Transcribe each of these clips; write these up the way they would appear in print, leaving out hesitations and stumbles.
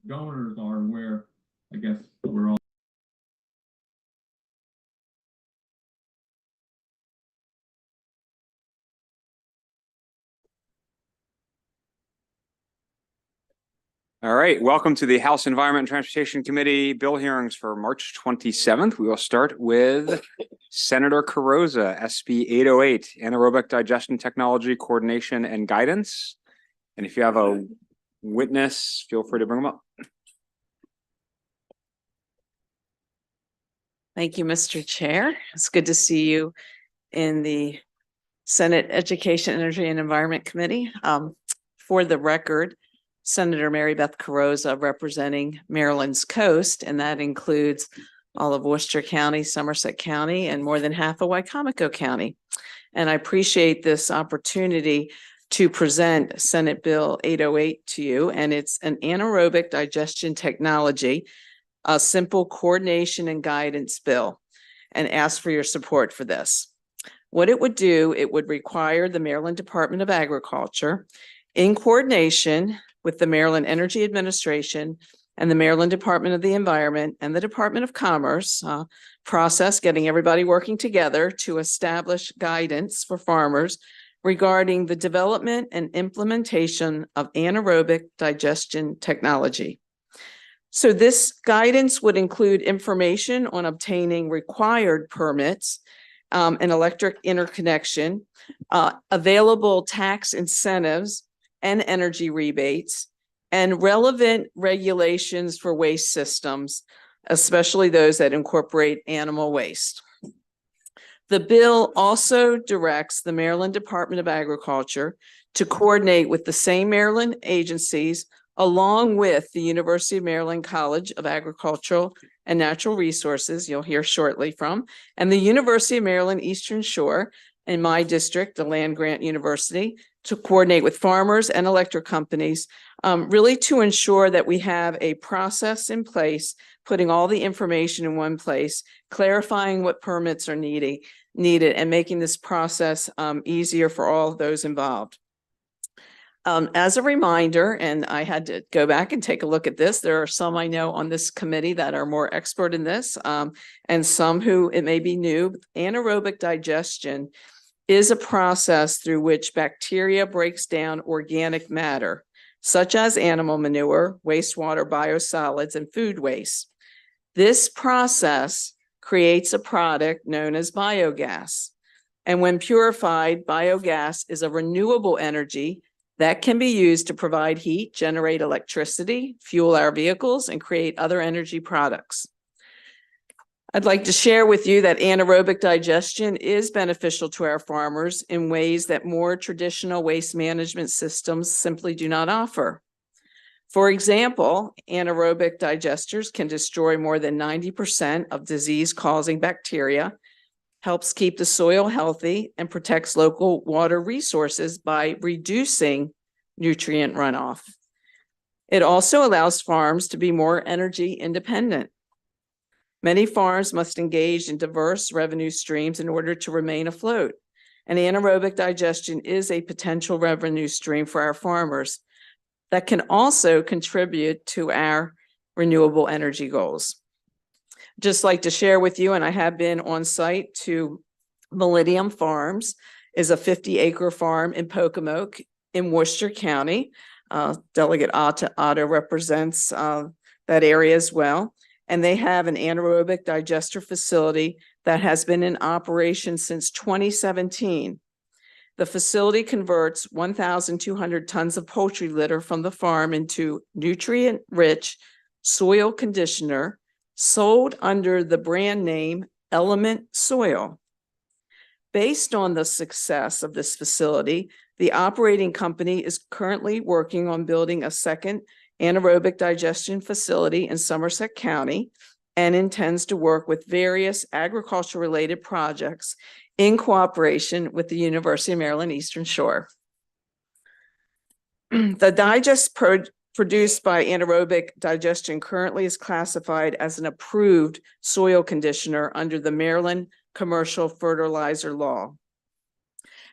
donors are and where, I guess, we're all. All right, welcome to the House Environment and Transportation Committee bill hearings for March 27th. We will start with Senator Carrozza, SB 808, Anaerobic Digestion Technology Coordination and Guidance. And if you have a witness, feel free to bring them up. Thank you, Mr. Chair. It's good to see you in the Senate Education, Energy, and Environment Committee. For the record, Senator Mary Beth Carrozza representing Maryland's coast, and that includes all of Worcester County, Somerset County, and more than half of Wycomico County. And I appreciate this opportunity to present Senate Bill 808 to you, and it's an anaerobic digestion technology, a simple coordination and guidance bill, and ask for your support for this. What it would do, it would require the Maryland Department of Agriculture, in coordination with the Maryland Energy Administration and the Maryland Department of the Environment and the Department of Commerce, process getting everybody working together to establish guidance for farmers regarding the development and implementation of anaerobic digestion technology. So this guidance would include information on obtaining required permits, and electric interconnection, available tax incentives and energy rebates, and relevant regulations for waste systems, especially those that incorporate animal waste. The bill also directs the Maryland Department of Agriculture to coordinate with the same Maryland agencies, along with the University of Maryland College of Agricultural and Natural Resources, you'll hear shortly from, and the University of Maryland Eastern Shore, in my district, the land-grant university, to coordinate with farmers and electric companies, really to ensure that we have a process in place, putting all the information in one place, clarifying what permits are needed, and making this process easier for all of those involved. As a reminder, and I had to go back and take a look at this, there are some I know on this committee that are more expert in this, and some who it may be new. Anaerobic digestion is a process through which bacteria breaks down organic matter, such as animal manure, wastewater, biosolids, and food waste. This process creates a product known as biogas. And when purified, biogas is a renewable energy that can be used to provide heat, generate electricity, fuel our vehicles, and create other energy products. I'd like to share with you that anaerobic digestion is beneficial to our farmers in ways that more traditional waste management systems simply do not offer. For example, anaerobic digesters can destroy more than 90% of disease-causing bacteria, helps keep the soil healthy, and protects local water resources by reducing nutrient runoff. It also allows farms to be more energy independent. Many farms must engage in diverse revenue streams in order to remain afloat, and anaerobic digestion is a potential revenue stream for our farmers that can also contribute to our renewable energy goals. Just like to share with you, and I have been on site to Millennium Farms, is a 50-acre farm in Pocomoke in Worcester County. Delegate Otto represents that area as well. And they have an anaerobic digester facility that has been in operation since 2017. The facility converts 1,200 tons of poultry litter from the farm into nutrient-rich soil conditioner sold under the brand name Element Soil. Based on the success of this facility, the operating company is currently working on building a second anaerobic digestion facility in Somerset County and intends to work with various agriculture-related projects in cooperation with the University of Maryland Eastern Shore. The digest produced by anaerobic digestion currently is classified as an approved soil conditioner under the Maryland Commercial Fertilizer Law.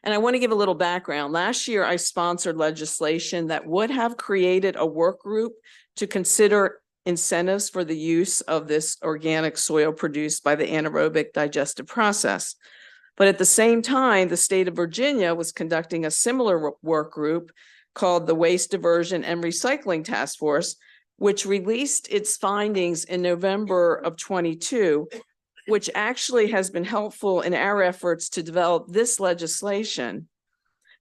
And I want to give a little background. Last year, I sponsored legislation that would have created a work group to consider incentives for the use of this organic soil produced by the anaerobic digestive process. But at the same time, the state of Virginia was conducting a similar work group called the Waste Diversion and Recycling Task Force, which released its findings in November of 22, which actually has been helpful in our efforts to develop this legislation.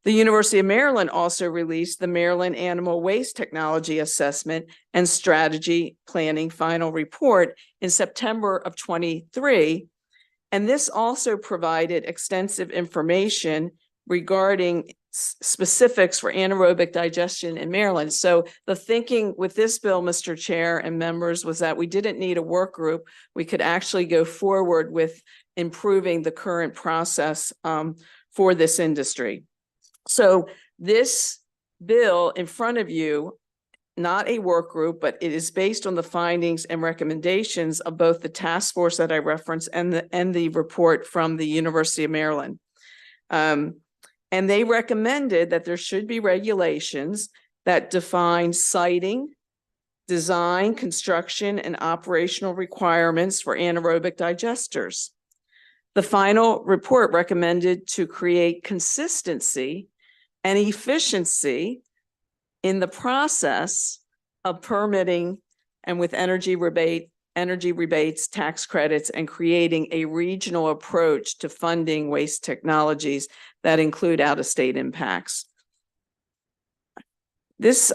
The University of Maryland also released the Maryland Animal Waste Technology Assessment and Strategy Planning Final Report in September of 23. And this also provided extensive information regarding specifics for anaerobic digestion in Maryland. So the thinking with this bill, Mr. Chair and members, was that we didn't need a work group. We could actually go forward with improving the current process for this industry. So this bill in front of you, not a work group, but it is based on the findings and recommendations of both the task force that I referenced and the report from the University of Maryland. And they recommended that there should be regulations that define siting, design, construction, and operational requirements for anaerobic digesters. The final report recommended to create consistency and efficiency in the process of permitting and with energy rebates, tax credits, and creating a regional approach to funding waste technologies that include out-of-state impacts. This,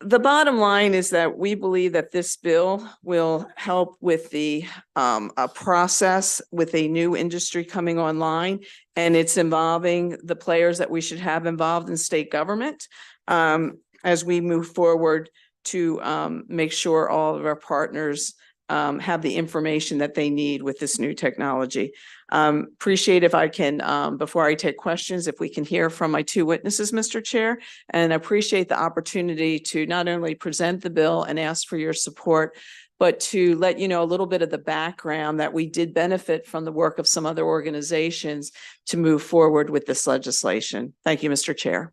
the bottom line is that we believe that this bill will help with the a process with a new industry coming online, and it's involving the players that we should have involved in state government as we move forward to make sure all of our partners have the information that they need with this new technology. Appreciate if I can, before I take questions, if we can hear from my two witnesses, Mr. Chair, and appreciate the opportunity to not only present the bill and ask for your support, but to let you know a little bit of the background that we did benefit from the work of some other organizations to move forward with this legislation. Thank you, Mr. Chair.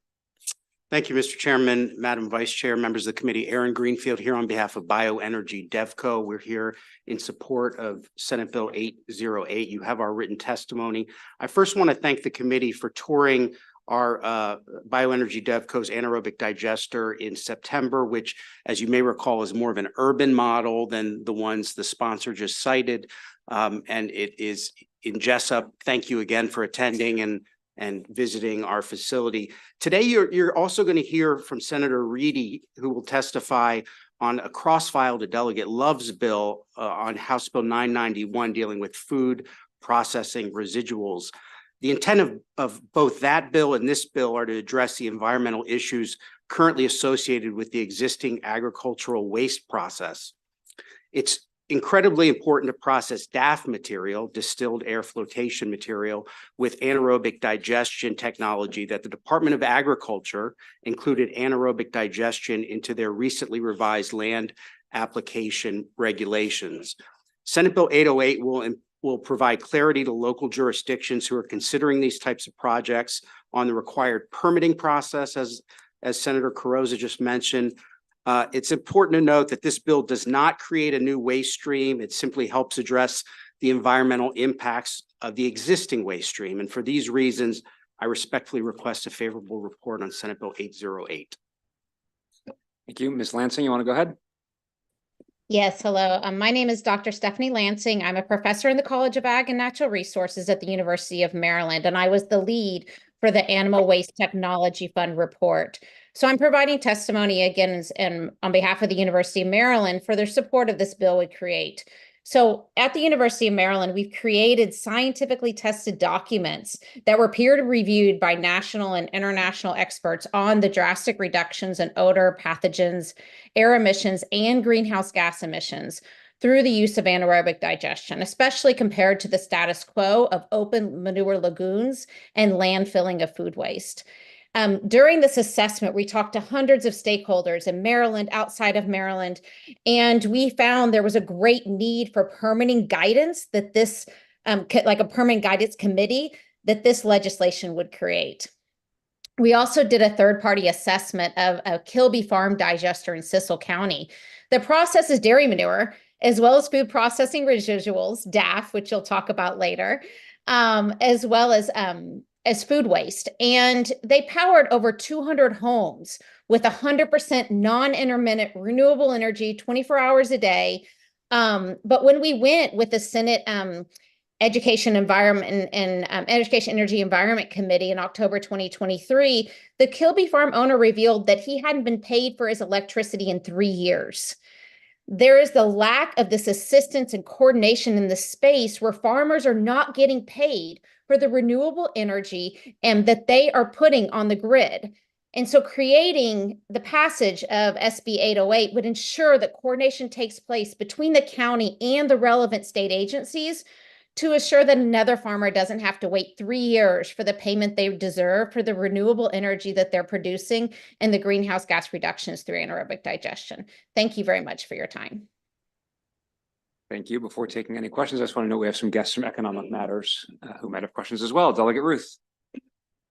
Thank you, Mr. Chairman, Madam Vice Chair, members of the committee. Aaron Greenfield here on behalf of Bioenergy DevCo. We're here in support of Senate Bill 808. You have our written testimony. I first want to thank the committee for touring our Bioenergy DevCo's anaerobic digester in September, which, as you may recall, is more of an urban model than the ones the sponsor just cited. And it is in Jessup. Thank you again for attending and visiting our facility. Today, you're also going to hear from Senator Reedy, who will testify on a cross-filed delegate Love's bill on House Bill 991 dealing with food processing residuals. The intent of both that bill and this bill are to address the environmental issues currently associated with the existing agricultural waste process. It's incredibly important to process DAF material, distilled air flotation material, with anaerobic digestion technology that the Department of Agriculture included anaerobic digestion into their recently revised land application regulations. Senate Bill 808 will provide clarity to local jurisdictions who are considering these types of projects on the required permitting process, as Senator Carrozza just mentioned. It's important to note that this bill does not create a new waste stream. It simply helps address the environmental impacts of the existing waste stream. And for these reasons, I respectfully request a favorable report on Senate Bill 808. Thank you. Ms. Lansing, you want to go ahead? Yes, hello. My name is Dr. Stephanie Lansing. I'm a professor in the College of Ag and Natural Resources at the University of Maryland, and I was the lead for the Animal Waste Technology Fund report. So I'm providing testimony again and on behalf of the University of Maryland for their support of this bill we create. So at the University of Maryland, we've created scientifically tested documents that were peer-reviewed by national and international experts on the drastic reductions in odor, pathogens, air emissions, and greenhouse gas emissions through the use of anaerobic digestion, especially compared to the status quo of open manure lagoons and landfilling of food waste. During this assessment, we talked to hundreds of stakeholders in Maryland, outside of Maryland, and we found there was a great need for permitting guidance that this, like a permitting guidance committee that this legislation would create. We also did a third-party assessment of a Kilby Farm digester in Cecil County that processes dairy manure, as well as food processing residuals, DAF, which you'll talk about later, as well as food waste. And they powered over 200 homes with 100% non-intermittent renewable energy, 24 hours a day. But when we went with the Senate Education Environment and Education Energy Environment Committee in October 2023, the Kilby Farm owner revealed that he hadn't been paid for his electricity in 3 years. There is the lack of this assistance and coordination in the space where farmers are not getting paid for the renewable energy and that they are putting on the grid. And so creating the passage of SB 808 would ensure that coordination takes place between the county and the relevant state agencies to assure that another farmer doesn't have to wait 3 years for the payment they deserve for the renewable energy that they're producing and the greenhouse gas reductions through anaerobic digestion. Thank you very much for your time. Thank you. Before taking any questions, I just want to know we have some guests from Economic Matters who might have questions as well. Delegate Ruth.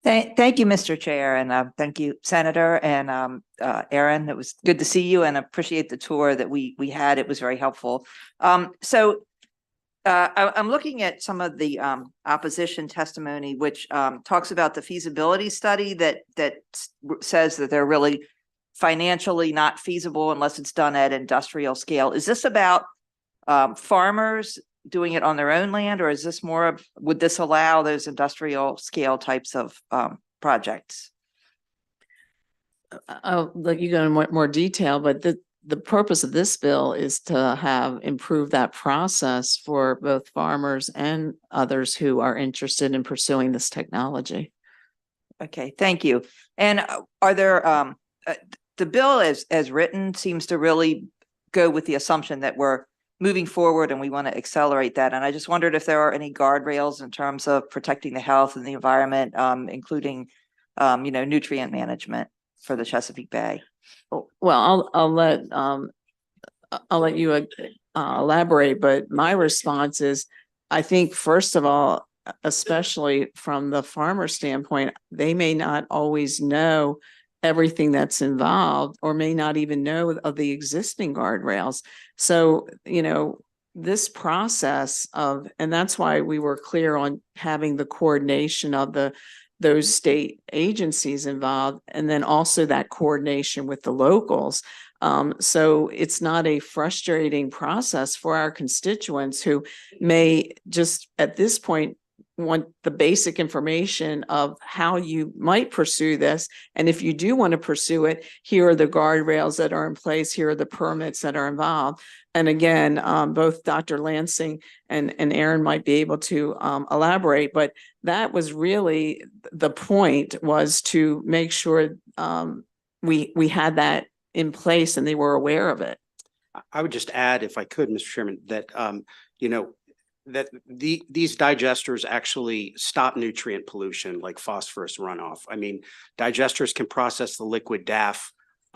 Thank you, Mr. Chair, and thank you, Senator and Aaron. It was good to see you and appreciate the tour that we had. It was very helpful. I'm looking at some of the opposition testimony, which talks about the feasibility study that says that they're really financially not feasible unless it's done at industrial scale. Is this about farmers doing it on their own land, or is this more of, would this allow those industrial scale types of projects? I'll let you go in more detail, but the purpose of this bill is to have improved that process for both farmers and others who are interested in pursuing this technology. Okay, thank you. And are there the bill as written seems to really go with the assumption that we're moving forward and we want to accelerate that. And I just wondered if there are any guardrails in terms of protecting the health and the environment, including nutrient management for the Chesapeake Bay. Well, I'll let you elaborate, but my response is, I think first of all, especially from the farmer standpoint, they may not always know everything that's involved or may not even know of the existing guardrails. So, this process of, and that's why we were clear on having the coordination of those state agencies involved, and then also that coordination with the locals. So it's not a frustrating process for our constituents who may just at this point want the basic information of how you might pursue this. And if you do want to pursue it, here are the guardrails that are in place, here are the permits that are involved. And again, both Dr. Lansing and Aaron might be able to elaborate, but that was really the point, was to make sure we had that in place and they were aware of it. I would just add, if I could, Mr. Chairman, that that these digesters actually stop nutrient pollution like phosphorus runoff. I mean, digesters can process the liquid DAF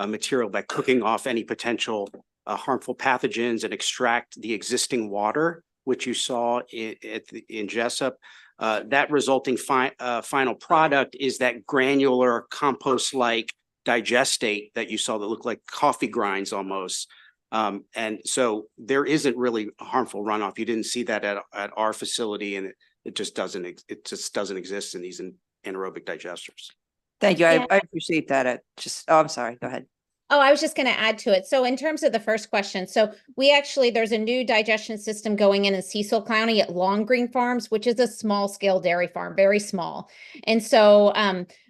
material by cooking off any potential harmful pathogens and extract the existing water, which you saw in Jessup. That resulting final product is that granular compost-like digestate that you saw that looked like coffee grinds almost. And so there isn't really harmful runoff. You didn't see that at our facility, and it just doesn't exist in these anaerobic digesters. Thank you. Yeah. I appreciate that. I'm sorry. Go ahead. Oh, I was just going to add to it. So in terms of the first question, so there's a new digestion system going in Cecil County at Long Green Farms, which is a small scale dairy farm, very small. And so,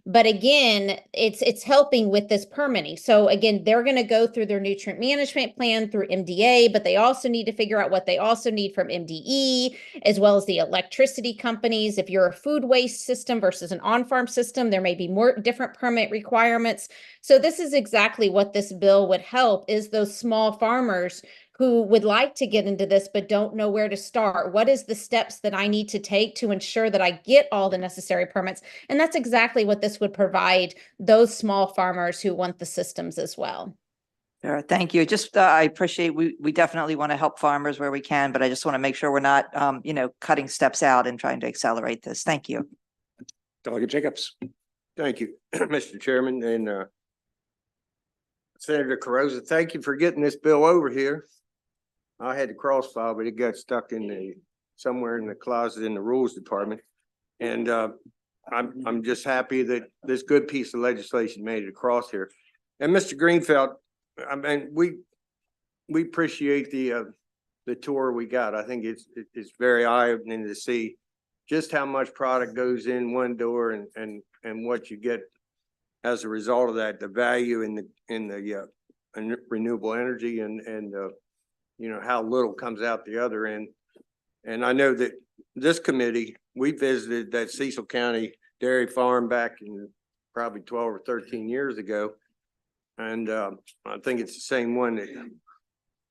but again, it's helping with this permitting. So again, they're going to go through their nutrient management plan through MDA, but they also need to figure out what they also need from MDE, as well as the electricity companies. If you're a food waste system versus an on-farm system, there may be more different permit requirements. So this is exactly what this bill would help, is those small farmers who would like to get into this but don't know where to start. What is the steps that I need to take to ensure that I get all the necessary permits? And that's exactly what this would provide those small farmers who want the systems as well. Sure. Thank you. Just I appreciate, we definitely want to help farmers where we can, but I just want to make sure we're not cutting steps out and trying to accelerate this. Thank you. Delegate Jacobs. Thank you, Mr. Chairman, and Senator Carosa, thank you for getting this bill over here. I had to cross file, but it got stuck in somewhere in the closet in the Rules Department. And I'm just happy that this good piece of legislation made it across here. And Mr. Greenfield, I mean, we appreciate the tour we got. I think it's very eye-opening to see just how much product goes in one door and what you get as a result of that, the value in the renewable energy and you know, how little comes out the other end. And I know that this committee, we visited that Cecil County dairy farm back in probably 12 or 13 years ago. And I think it's the same one that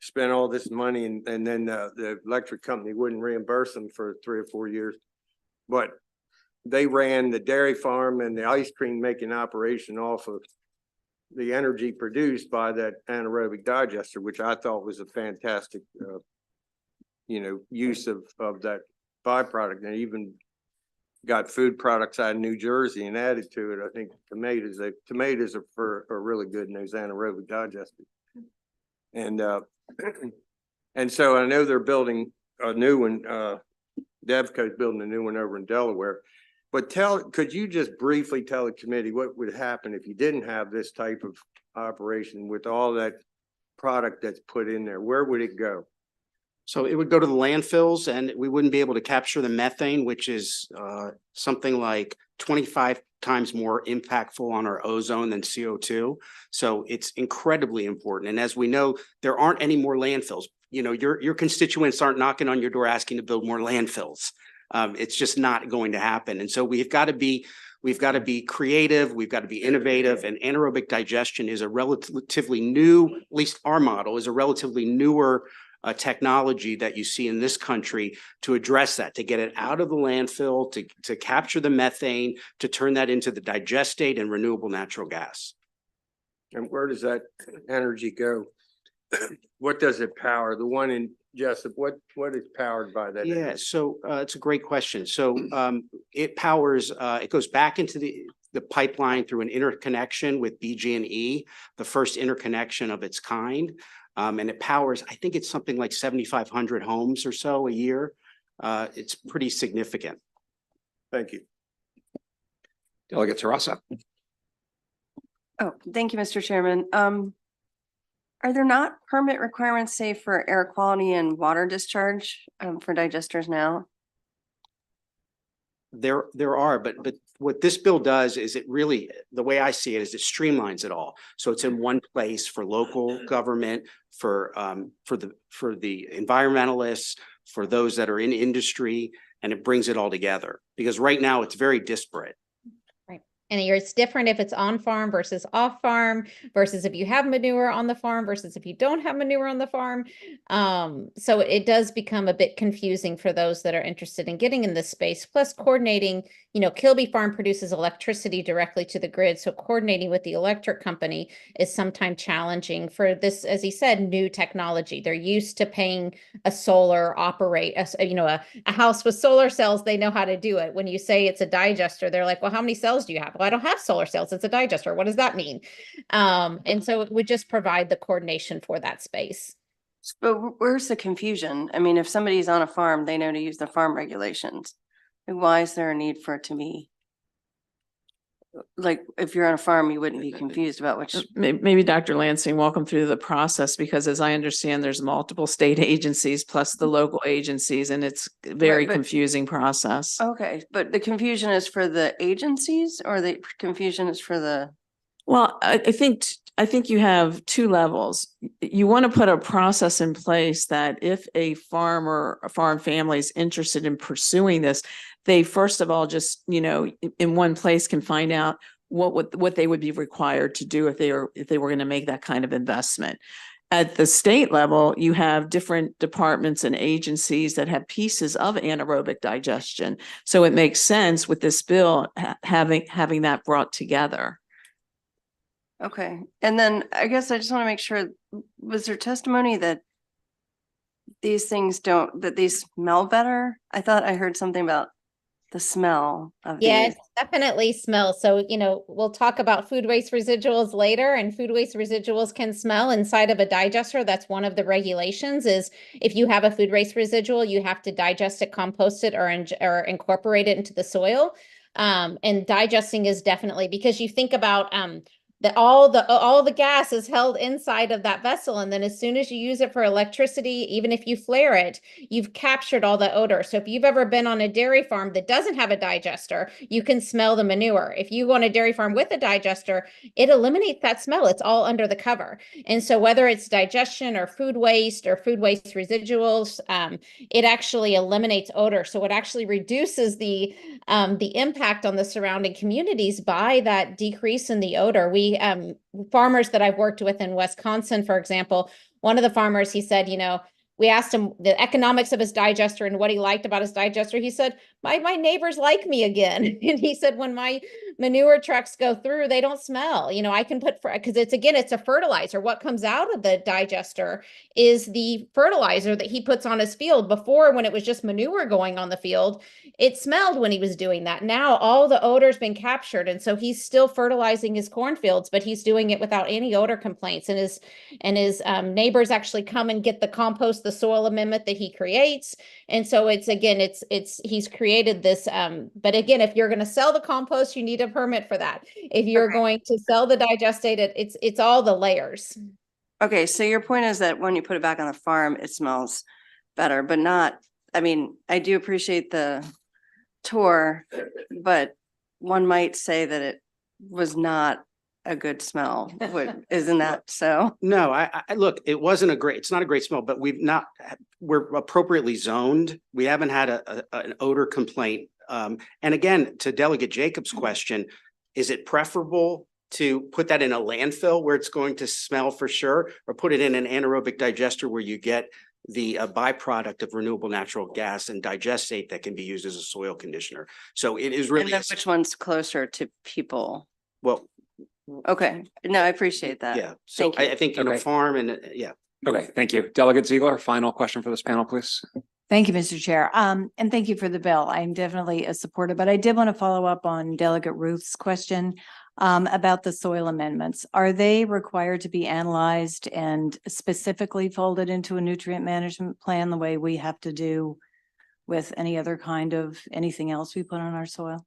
spent all this money and then the electric company wouldn't reimburse them for 3 or 4 years. But they ran the dairy farm and the ice cream making operation off of the energy produced by that anaerobic digester, which I thought was a fantastic, you know, use of that byproduct. And even got food products out of New Jersey and added to it. I think tomatoes are really good in those anaerobic digesters. And so I know they're building a new one. DevCo's building a new one over in Delaware. But could you just briefly tell the committee what would happen if you didn't have this type of operation with all that product that's put in there? Where would it go? So it would go to the landfills and we wouldn't be able to capture the methane, which is something like 25 times more impactful on our ozone than CO2. So it's incredibly important. And as we know, there aren't any more landfills. You know, your constituents aren't knocking on your door asking to build more landfills. It's just not going to happen. And so we've got to be creative. We've got to be innovative, and anaerobic digestion is a relatively new, at least our model is a relatively newer technology that you see in this country to address that, to get it out of the landfill, to capture the methane, to turn that into the digestate and renewable natural gas. And where does that energy go? What does it power? The one in Jessup, what is powered by that? Yeah, energy? so it's a great question. So it powers, it goes back into the pipeline through an interconnection with BG&E, the first interconnection of its kind. And it powers, I think it's something like 7,500 homes or so a year. It's pretty significant. Thank you. Delegate Tarasa. Oh, thank you, Mr. Chairman. Are there not permit requirements, say, for air quality and water discharge for digesters now? There are, but what this bill does is it really, the way I see it is it streamlines it all. So it's in one place for local government, for the environmentalists, for those that are in industry, and it brings it all together. Because right now it's very disparate. And it's different if it's on farm versus off farm versus if you have manure on the farm versus if you don't have manure on the farm. So it does become a bit confusing for those that are interested in getting in this space. Plus coordinating, you know, Kilby Farm produces electricity directly to the grid. So coordinating with the electric company is sometimes challenging for this, as he said, new technology. They're used to paying a solar operate, a house with solar cells. They know how to do it. When you say it's a digester, they're like, well, how many cells do you have? Well, I don't have solar cells. It's a digester. What does that mean? And so it would just provide the coordination for that space. But where's the confusion? I mean, if somebody's on a farm, they know to use the farm regulations. Like, why is there a need for it to be? Like, if you're on a farm, you wouldn't be confused about which. Maybe Dr. Lansing, walk them through the process, because as I understand, there's multiple state agencies plus the local agencies, and it's a very confusing process. Okay, but the confusion is for the agencies, or the confusion is for the? Well, I think you have two levels. You want to put a process in place that if a farm or a farm family is interested in pursuing this, they first of all just, in one place can find out what they would be required to do if they were going to make that kind of investment. At the state level, you have different departments and agencies that have pieces of anaerobic digestion. So it makes sense with this bill having that brought together. Okay, and then I guess I just want to make sure, was there testimony that these things that these smell better? I thought I heard something about the smell of Yes, these. definitely smell. So, we'll talk about food waste residuals later, and food waste residuals can smell inside of a digester. That's one of the regulations is if you have a food waste residual, you have to digest it, compost it, or incorporate it into the soil. And digesting is definitely because you think about that all the gas is held inside of that vessel, and then as soon as you use it for electricity, even if you flare it, you've captured all the odor. So if you've ever been on a dairy farm that doesn't have a digester, you can smell the manure. If you go on a dairy farm with a digester, it eliminates that smell. It's all under the cover. And so whether it's digestion or food waste residuals, it actually eliminates odor. So it actually reduces the impact on the surrounding communities by that decrease in the odor. We farmers that I've worked with in Wisconsin, for example, one of the farmers, he said, we asked him the economics of his digester and what he liked about his digester. He said, my neighbors like me again. And he said, when my manure trucks go through, they don't smell. I can because it's a fertilizer. What comes out of the digester is the fertilizer that he puts on his field. Before, when it was just manure going on the field, it smelled when he was doing that. Now all the odor's been captured. And so he's still fertilizing his cornfields, but he's doing it without any odor complaints. And his neighbors actually come and get the compost, the soil amendment that he creates. And so he's created this, but again, if you're going to sell the compost, you need a permit for that. If you're going to sell the digestated, it's all the layers. Okay, so your point is that when you put it back on the farm, it smells better, but not, I do appreciate the tour, but one might say that it was not a good smell. Isn't that so? No, I look, it's not a great smell, but we're appropriately zoned. We haven't had an odor complaint. And again, to Delegate Jacobs' question, is it preferable to put that in a landfill where it's going to smell for sure, or put it in an anaerobic digester where you get the byproduct of renewable natural gas and digestate that can be used as a soil conditioner? So it is really, And then which one's closer to people? well, Okay, no, I appreciate that. yeah. So Thank you. I think in a Okay. farm and yeah. Okay, thank you. Delegate Ziegler, final question for this panel, please. Thank you, Mr. Chair. And thank you for the bill. I'm definitely a supporter, but I did want to follow up on Delegate Ruth's question about the soil amendments. Are they required to be analyzed and specifically folded into a nutrient management plan the way we have to do with any other kind of anything else we put on our soil?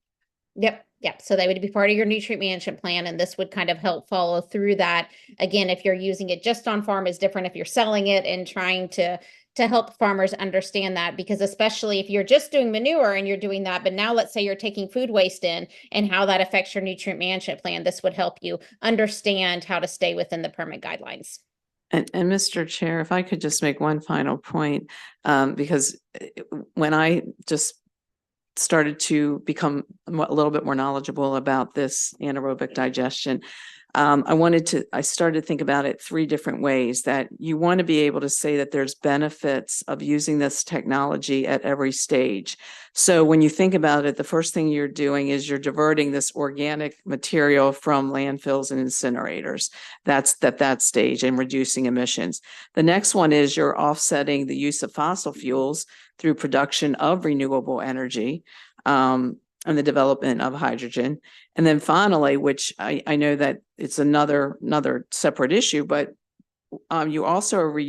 Yep. So they would be part of your nutrient management plan, and this would kind of help follow through that. Again, if you're using it just on farm is different if you're selling it, and trying to help farmers understand that, because especially if you're just doing manure and you're doing that, but now let's say you're taking food waste in and how that affects your nutrient management plan, this would help you understand how to stay within the permit guidelines. And Mr. Chair, if I could just make one final point, because when I just started to become a little bit more knowledgeable about this anaerobic digestion, I started to think about it 3 different ways. That you want to be able to say that there's benefits of using this technology at every stage. So when you think about it, the first thing you're doing is you're diverting this organic material from landfills and incinerators. That's that stage, and reducing emissions. The next one is you're offsetting the use of fossil fuels through production of renewable energy, and the development of hydrogen. And then finally, which I know that it's another separate issue, but you also are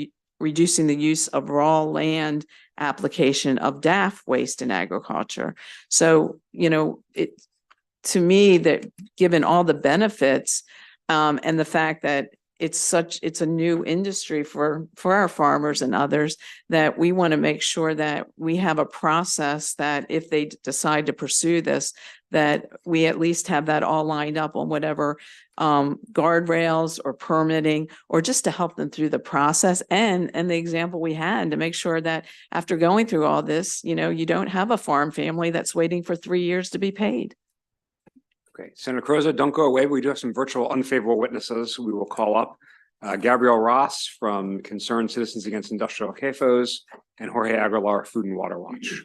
reducing the use of raw land application of DAF waste in agriculture. So, to me, that given all the benefits and the fact that it's a new industry for our farmers and others, that we want to make sure that we have a process that if they decide to pursue this, that we at least have that all lined up on whatever guardrails or permitting, or just to help them through the process. And the example we had to make sure that after going through all this, you don't have a farm family that's waiting for 3 years to be paid. Okay, Senator Carozza, don't go away. We do have some virtual unfavorable witnesses we will call up. Gabrielle Ross from Concerned Citizens Against Industrial CAFOs, and Jorge Aguilar, Food and Water Watch.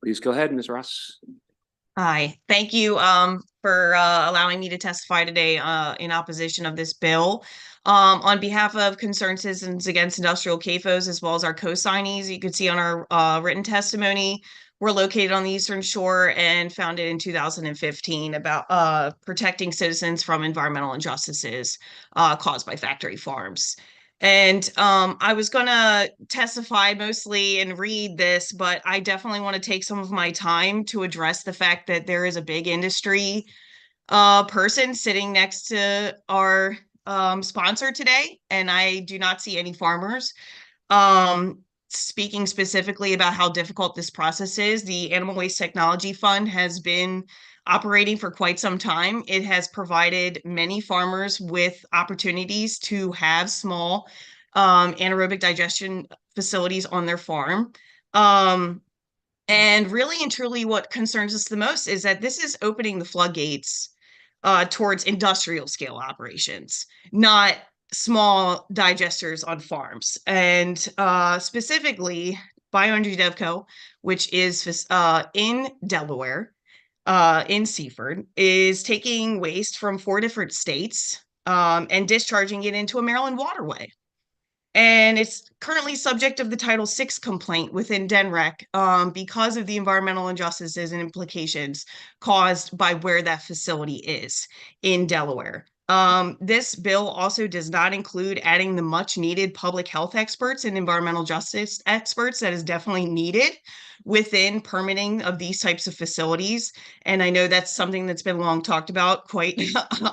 Please go ahead, Ms. Ross. Hi, thank you for allowing me to testify today in opposition of this bill. On behalf of Concerned Citizens Against Industrial CAFOs, as well as our co-signees, you can see on our written testimony, we're located on the Eastern Shore and founded in 2015 about protecting citizens from environmental injustices caused by factory farms. And I was going to testify mostly and read this, but I definitely want to take some of my time to address the fact that there is a big industry person sitting next to our sponsor today, and I do not see any farmers. Speaking specifically about how difficult this process is, the Animal Waste Technology Fund has been operating for quite some time. It has provided many farmers with opportunities to have small anaerobic digestion facilities on their farm. And really and truly what concerns us the most is that this is opening the floodgates towards industrial scale operations, not small digesters on farms. And specifically, Bioenergy DevCo, which is in Delaware, in Seaford, is taking waste from 4 different states and discharging it into a Maryland waterway. And it's currently subject of the Title VI complaint within DNREC because of the environmental injustices and implications caused by where that facility is in Delaware. This bill also does not include adding the much needed public health experts and environmental justice experts that is definitely needed within permitting of these types of facilities. And I know that's something that's been long talked about, quite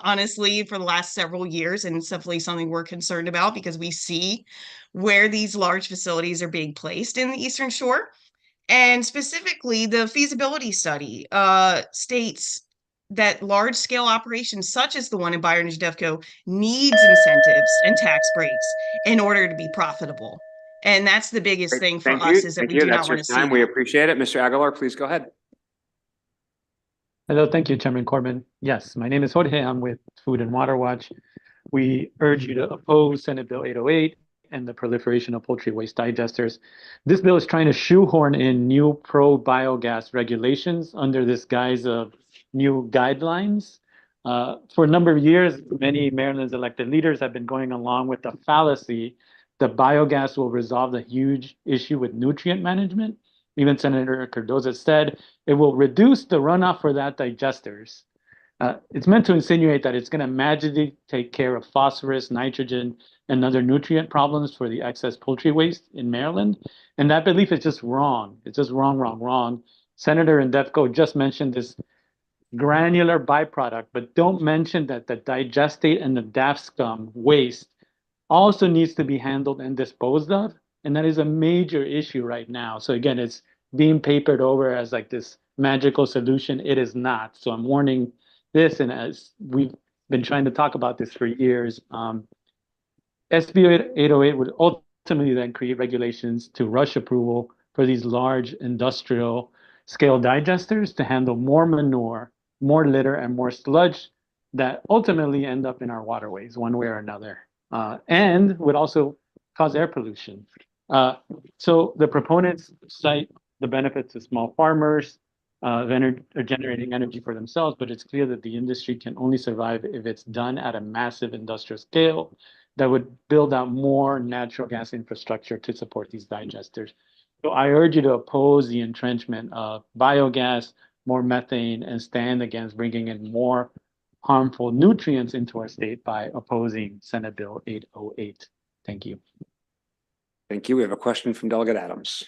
honestly, for the last several years. And it's definitely something we're concerned about because we see where these large facilities are being placed in the Eastern Shore. And specifically, the feasibility study states that large scale operations such as the one in Bioenergy DevCo needs incentives and tax breaks in order to be profitable. And that's the biggest thing for us is that we do not want to see. We appreciate it. Mr. Aguilar, please go ahead. Hello, thank you, Chairman Corbin. Yes, my name is Jorge. I'm with Food and Water Watch. We urge you to oppose Senate Bill 808 and the proliferation of poultry waste digesters. This bill is trying to shoehorn in new pro-biogas regulations under this guise of new guidelines. For a number of years, many Maryland's elected leaders have been going along with the fallacy that biogas will resolve the huge issue with nutrient management. Even Senator Cardoza said it will reduce the runoff for that digesters. It's meant to insinuate that it's going to magically take care of phosphorus, nitrogen, and other nutrient problems for the excess poultry waste in Maryland. And that belief is just wrong. It's just wrong. Senator and DevCo just mentioned this granular byproduct, but don't mention that the digestate and the DAF scum waste also needs to be handled and disposed of. And that is a major issue right now. So again, it's being papered over as like this magical solution. It is not. So I'm warning this, and as we've been trying to talk about this for years, SB 808 would ultimately then create regulations to rush approval for these large industrial scale digesters to handle more manure, more litter, and more sludge that ultimately end up in our waterways one way or another, and would also cause air pollution. So the proponents cite the benefits to small farmers, generating energy for themselves, but it's clear that the industry can only survive if it's done at a massive industrial scale that would build out more natural gas infrastructure to support these digesters. So I urge you to oppose the entrenchment of biogas, more methane, and stand against bringing in more harmful nutrients into our state by opposing Senate Bill 808. Thank you. Thank you. We have a question from Delegate Adams.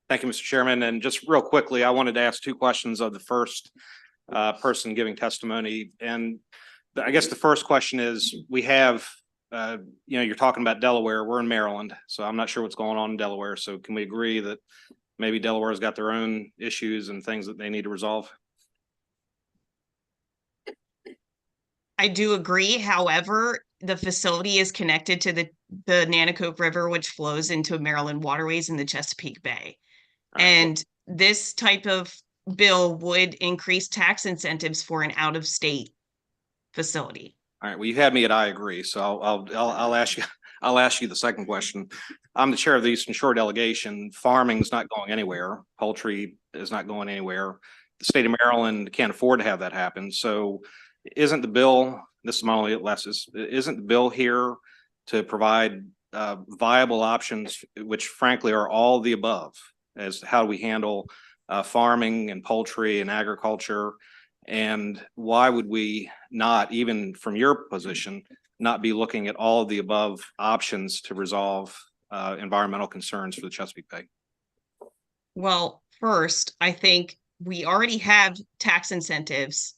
Thank you, Mr. Chairman. And just real quickly, I wanted to ask 2 questions of the first person giving testimony. And I guess the first question is, we have, you're talking about Delaware. We're in Maryland, so I'm not sure what's going on in Delaware. So can we agree that maybe Delaware's got their own issues and things that they need to resolve? I do agree. However, the facility is connected to the Nanticoke River, which flows into Maryland waterways in the Chesapeake Bay. And this type of bill would increase tax incentives for an out-of-state facility. All right. Well, you had me at I agree. So I'll ask you. I'll ask you the second question. I'm the chair of the Eastern Shore delegation. Farming is not going anywhere. Poultry is not going anywhere. the state of Maryland can't afford to have that happen. So isn't the bill, this is my only isn't the bill here to provide viable options, which frankly are all the above, as to how we handle farming and poultry and agriculture? And why would we not, even from your position, not be looking at all of the above options to resolve environmental concerns for the Chesapeake Bay? Well, first, I think we already have tax incentives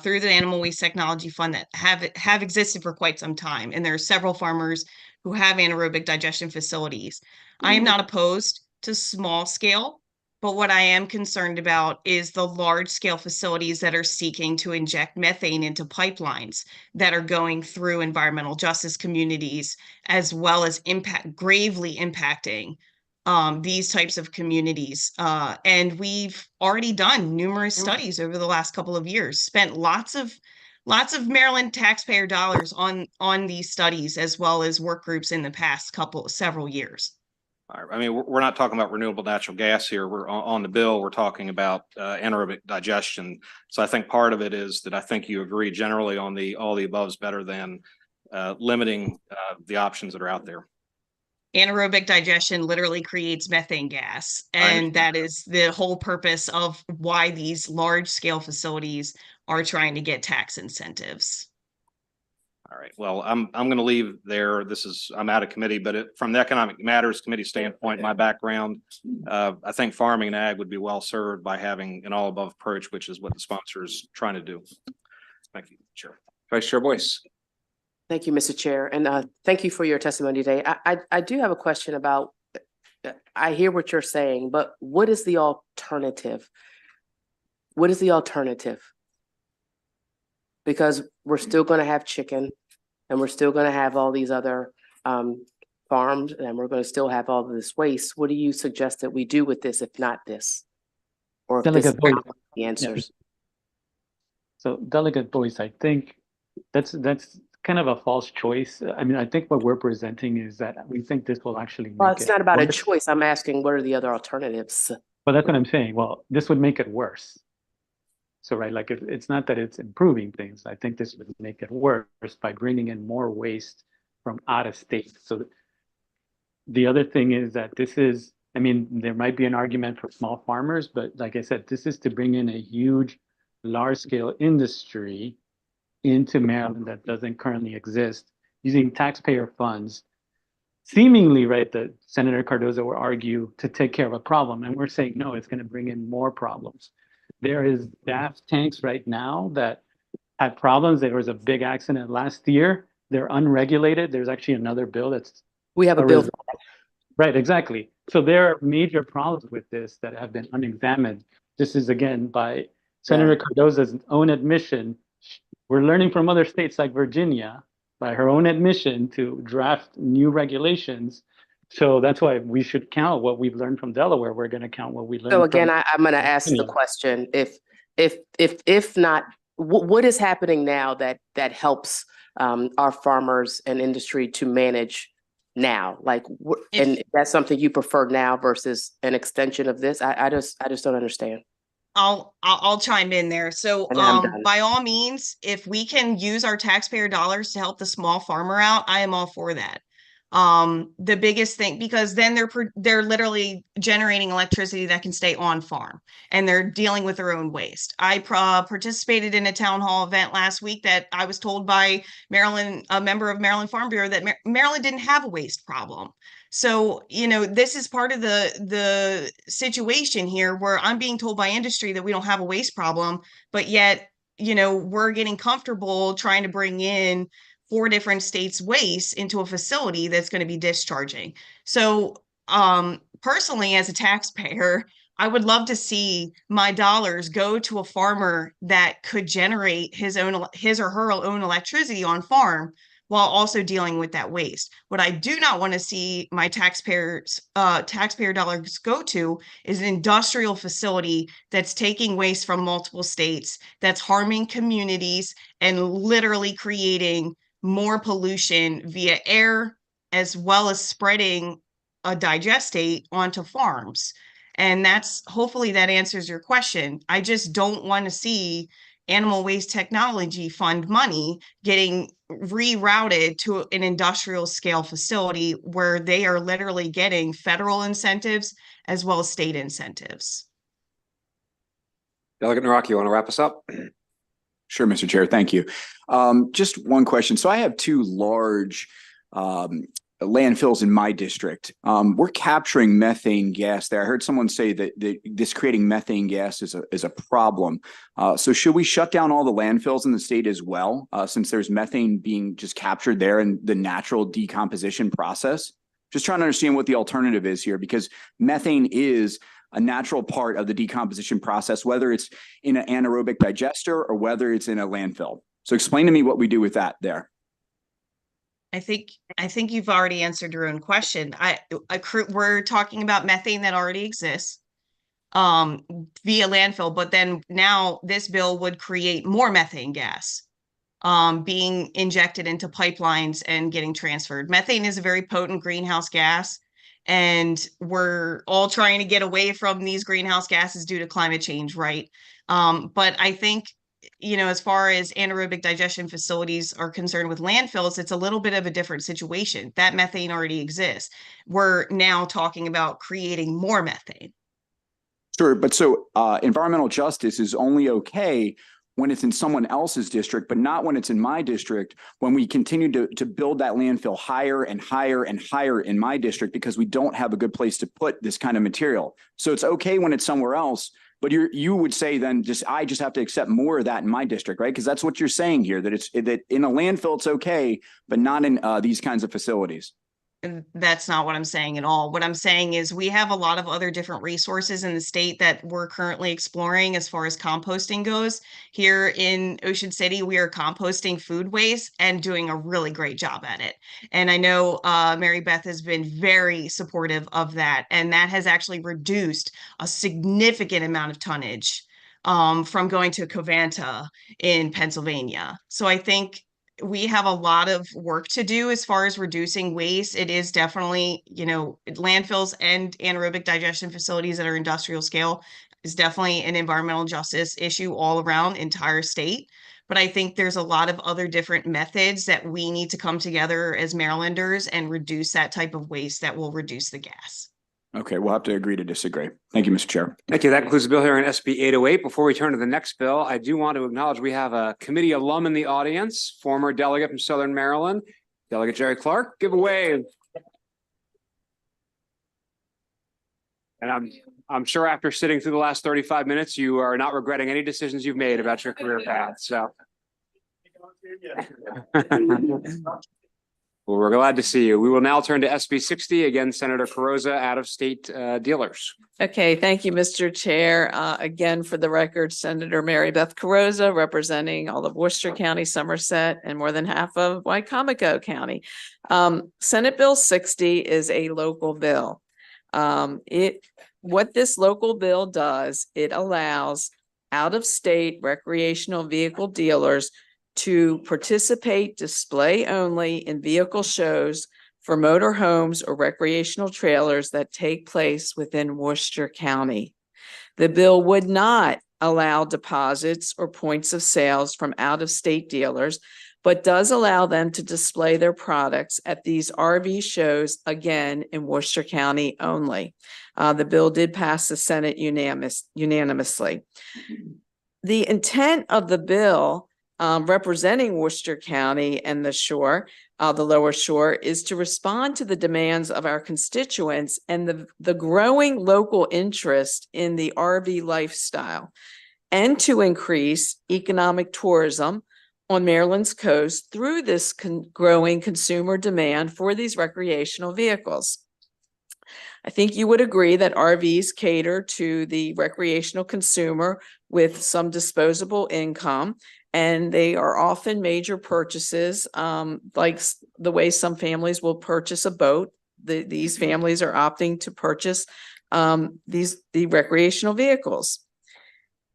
through the Animal Waste Technology Fund that have existed for quite some time. And there are several farmers who have anaerobic digestion facilities. I am not opposed to small scale, but what I am concerned about is the large scale facilities that are seeking to inject methane into pipelines that are going through environmental justice communities, as well as gravely impacting these types of communities. And we've already done numerous studies over the last couple of years, spent lots of Maryland taxpayer dollars on these studies, as well as work groups in the past several years. I mean, we're not talking about renewable natural gas here. We're on the bill. We're talking about anaerobic digestion. So I think part of it is that I think you agree generally on all the above is better than limiting the options that are out there. Anaerobic digestion literally creates methane gas, and that is the whole purpose of why these large scale facilities are trying to get tax incentives. All right. Well, I'm going to leave there. I'm out of committee, but from the Economic Matters Committee standpoint, my background, I think farming and ag would be well served by having an all above approach, which is what the sponsor is trying to do. Thank you, Chair. Vice Chair Boyce. Thank you, Mr. Chair, and thank you for your testimony today. I do have a question about, I hear what you're saying, but what is the alternative? What is the alternative? Because we're still going to have chicken, and we're still going to have all these other farms, and we're going to still have all of this waste. What do you suggest that we do with this, if not this? Or if this is not the answers? Yeah. So Delegate Boyce, I think that's kind of a false choice. I mean, I think what we're presenting is that we think this will actually make Well, it's not about a worse. choice. I'm asking, what are the other alternatives? Well, that's what I'm saying. Well, this would make it worse. So, right, like if it's not that it's improving things, I think this would make it worse by bringing in more waste from out of state. So the other thing is that this is, I mean, there might be an argument for small farmers, but like I said, this is to bring in a huge, large scale industry into Maryland that doesn't currently exist using taxpayer funds. Seemingly, right, that Senator Cardozo will argue to take care of a problem. And we're saying, no, it's going to bring in more problems. There is gas tanks right now that had problems. There was a big accident last year. They're unregulated. There's actually another bill that's. We have a bill. Right, exactly. So there are major problems with this that have been unexamined. This is again by Senator Cardozo's own admission. We're learning from other states like Virginia by her own admission to draft new regulations. So that's why we should count what we've learned from Delaware. We're going to count what we learned. So again, I'm going to ask the question: if not, what is happening now that helps our farmers and industry to manage now? Like, and that's something you prefer now versus an extension of this? I just don't understand. I'll chime in there. So by all means, if we can use our taxpayer dollars to help the small farmer out, I am all for that. The biggest thing, because then they're literally generating electricity that can stay on farm, and they're dealing with their own waste. I participated in a town hall event last week that I was told by a member of Maryland Farm Bureau, that Maryland didn't have a waste problem. So, this is part of the situation here where I'm being told by industry that we don't have a waste problem, but yet, we're getting comfortable trying to bring in 4 different states' waste into a facility that's going to be discharging. So, personally, as a taxpayer, I would love to see my dollars go to a farmer that could generate his or her own electricity on farm, while also dealing with that waste. What I do not want to see my taxpayer dollars go to is an industrial facility that's taking waste from multiple states, that's harming communities and literally creating more pollution via air, as well as spreading a digestate onto farms. And hopefully that answers your question. I just don't want to see animal waste technology fund money getting rerouted to an industrial scale facility where they are literally getting federal incentives as well as state incentives. Delegate Naraki, you want to wrap us up? Sure, Mr. Chair. Thank you. Just one question. So I have two large landfills in my district. We're capturing methane gas there. I heard someone say that this creating methane gas is a problem. So should we shut down all the landfills in the state as well, since there's methane being just captured there in the natural decomposition process? Just trying to understand what the alternative is here, because methane is a natural part of the decomposition process, whether it's in an anaerobic digester or whether it's in a landfill. So explain to me what we do with that there. I think you've already answered your own question. We're talking about methane that already exists via landfill, but then now this bill would create more methane gas being injected into pipelines and getting transferred. Methane is a very potent greenhouse gas, and we're all trying to get away from these greenhouse gases due to climate change, right? But I think, as far as anaerobic digestion facilities are concerned with landfills, it's a little bit of a different situation. That methane already exists. We're now talking about creating more methane. Sure, but so environmental justice is only okay when it's in someone else's district, but not when it's in my district, when we continue to build that landfill higher and higher and higher in my district because we don't have a good place to put this kind of material. So it's okay when it's somewhere else, but you would say then I just have to accept more of that in my district, right? Because that's what you're saying here, that in a landfill it's okay, but not in these kinds of facilities. And that's not what I'm saying at all. What I'm saying is we have a lot of other different resources in the state that we're currently exploring as far as composting goes. Here in Ocean City, we are composting food waste and doing a really great job at it. And I know Mary Beth has been very supportive of that. And that has actually reduced a significant amount of tonnage from going to Covanta in Pennsylvania. So I think we have a lot of work to do as far as reducing waste. It is definitely, landfills and anaerobic digestion facilities that are industrial scale is definitely an environmental justice issue all around entire state. But I think there's a lot of other different methods that we need to come together as Marylanders and reduce that type of waste that will reduce the gas. Okay, we'll have to agree to disagree. Thank you, Mr. Chair. Thank you. That concludes the bill here on SB 808. Before we turn to the next bill, I do want to acknowledge we have a committee alum in the audience, former delegate from Southern Maryland, Delegate Jerry Clark. Give a wave. And I'm sure after sitting through the last 35 minutes, you are not regretting any decisions you've made about your career path. So. Well, we're glad to see you. We will now turn to SB 60. Again, Senator Carrozza, out-of-state dealers. Okay, thank you, Mr. Chair. Again, for the record, Senator Mary Beth Carrozza, representing all of Worcester County, Somerset, and more than half of Wycomico County. Senate Bill 60 is a local bill. What this local bill does, it allows out-of-state recreational vehicle dealers to participate display only in vehicle shows for motor homes or recreational trailers that take place within Worcester County. The bill would not allow deposits or points of sales from out-of-state dealers, but does allow them to display their products at these RV shows, again, in Worcester County only. The bill did pass the Senate unanimously. The intent of the bill representing Worcester County and the shore, the lower shore, is to respond to the demands of our constituents and the growing local interest in the RV lifestyle, and to increase economic tourism on Maryland's coast through this growing consumer demand for these recreational vehicles. I think you would agree that RVs cater to the recreational consumer with some disposable income, and they are often major purchases, like the way some families will purchase a boat. These families are opting to purchase the recreational vehicles.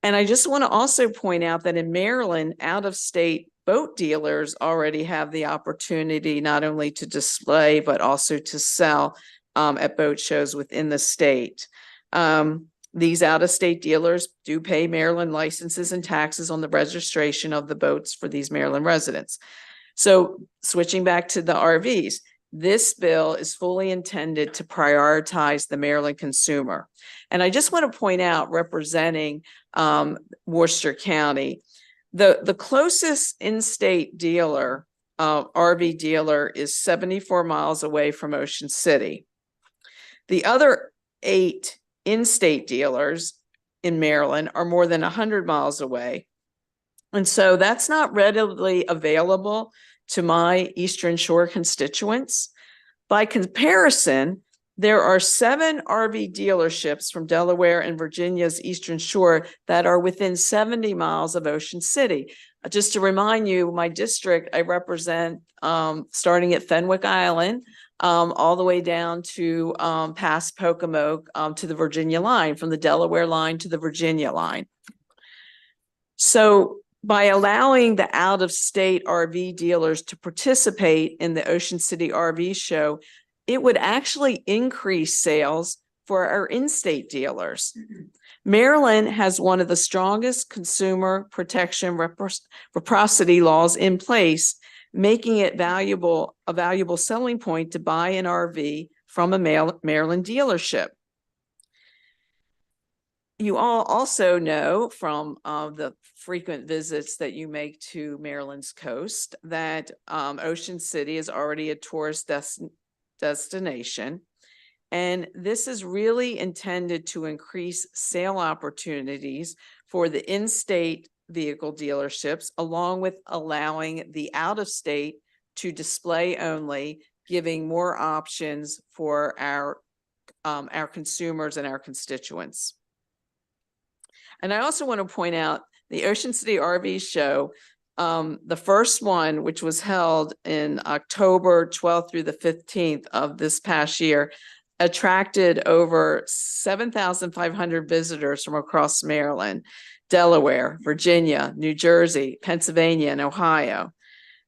And I just want to also point out that in Maryland, out-of-state boat dealers already have the opportunity not only to display, but also to sell at boat shows within the state. These out-of-state dealers do pay Maryland licenses and taxes on the registration of the boats for these Maryland residents. So switching back to the RVs, this bill is fully intended to prioritize the Maryland consumer. And I just want to point out, representing Worcester County, the closest in-state dealer, RV dealer, is 74 miles away from Ocean City. The other 8 in-state dealers in Maryland are more than 100 miles away. And so that's not readily available to my Eastern Shore constituents. By comparison, there are 7 RV dealerships from Delaware and Virginia's Eastern Shore that are within 70 miles of Ocean City. Just to remind you, my district, I represent starting at Fenwick Island, all the way down to past Pocomoke to the Virginia line, from the Delaware line to the Virginia line. So by allowing the out-of-state RV dealers to participate in the Ocean City RV show, it would actually increase sales for our in-state dealers. Maryland has one of the strongest consumer protection reciprocity laws in place, making it a valuable selling point to buy an RV from a Maryland dealership. You all also know from the frequent visits that you make to Maryland's coast that Ocean City is already a tourist destination. And this is really intended to increase sale opportunities for the in-state vehicle dealerships, along with allowing the out-of-state to display only, giving more options for our consumers and our constituents. And I also want to point out the Ocean City RV show, the first one, which was held in October 12th through the 15th of this past year, attracted over 7,500 visitors from across Maryland, Delaware, Virginia, New Jersey, Pennsylvania, and Ohio.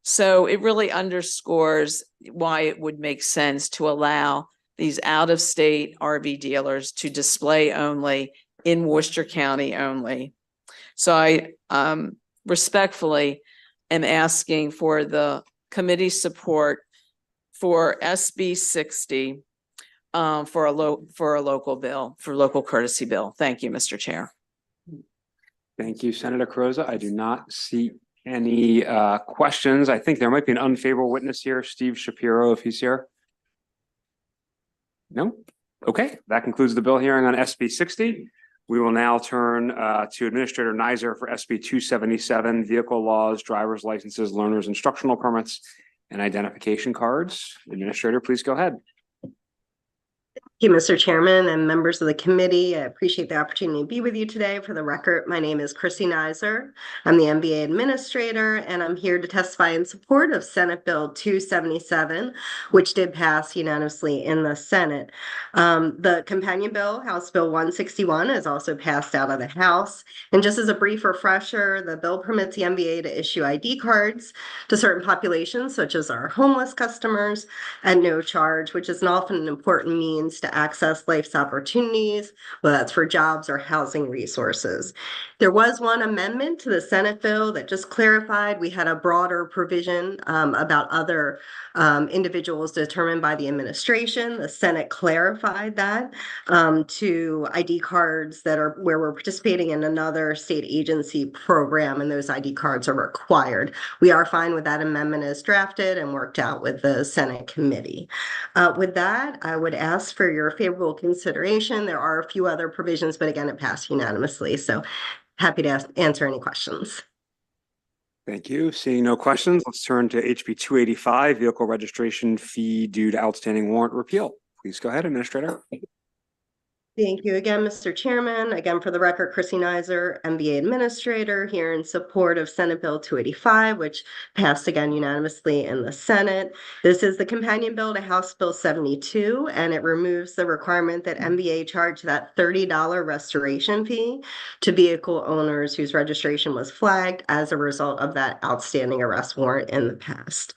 So it really underscores why it would make sense to allow these out-of-state RV dealers to display only in Worcester County only. So I respectfully am asking for the committee support for SB 60 for a local courtesy bill. Thank you, Mr. Chair. Thank you, Senator Carrozza. I do not see any questions. I think there might be an unfavorable witness here, Steve Shapiro, if he's here. No? Okay, that concludes the bill hearing on SB 60. We will now turn to Administrator Nizer for SB 277, vehicle laws, driver's licenses, learners instructional permits, and identification cards. Administrator, please go ahead. Thank you, Mr. Chairman and members of the committee. I appreciate the opportunity to be with you today. For the record, my name is Chrissy Nizer. I'm the MBA administrator, and I'm here to testify in support of Senate Bill 277, which did pass unanimously in the Senate. The companion bill, House Bill 161, is also passed out of the House. And just as a brief refresher, the bill permits the MBA to issue ID cards to certain populations, such as our homeless customers, at no charge, which is often an important means to access life's opportunities, whether that's for jobs or housing resources. There was one amendment to the Senate bill that just clarified. We had a broader provision about other individuals determined by the administration. The Senate clarified that to ID cards that are where we're participating in another state agency program, and those ID cards are required. We are fine with that amendment as drafted and worked out with the Senate committee. With that, I would ask for your favorable consideration. There are a few other provisions, but again, it passed unanimously. So happy to answer any questions. Thank you. Seeing no questions, let's turn to HB 285, vehicle registration fee due to outstanding warrant repeal. Please go ahead, Administrator. Thank you again, Mr. Chairman. Again, for the record, Chrissy Nizer, MBA Administrator, here in support of Senate Bill 285, which passed again unanimously in the Senate. This is the companion bill to House Bill 72, and it removes the requirement that MBA charge that $30 restoration fee to vehicle owners whose registration was flagged as a result of that outstanding arrest warrant in the past.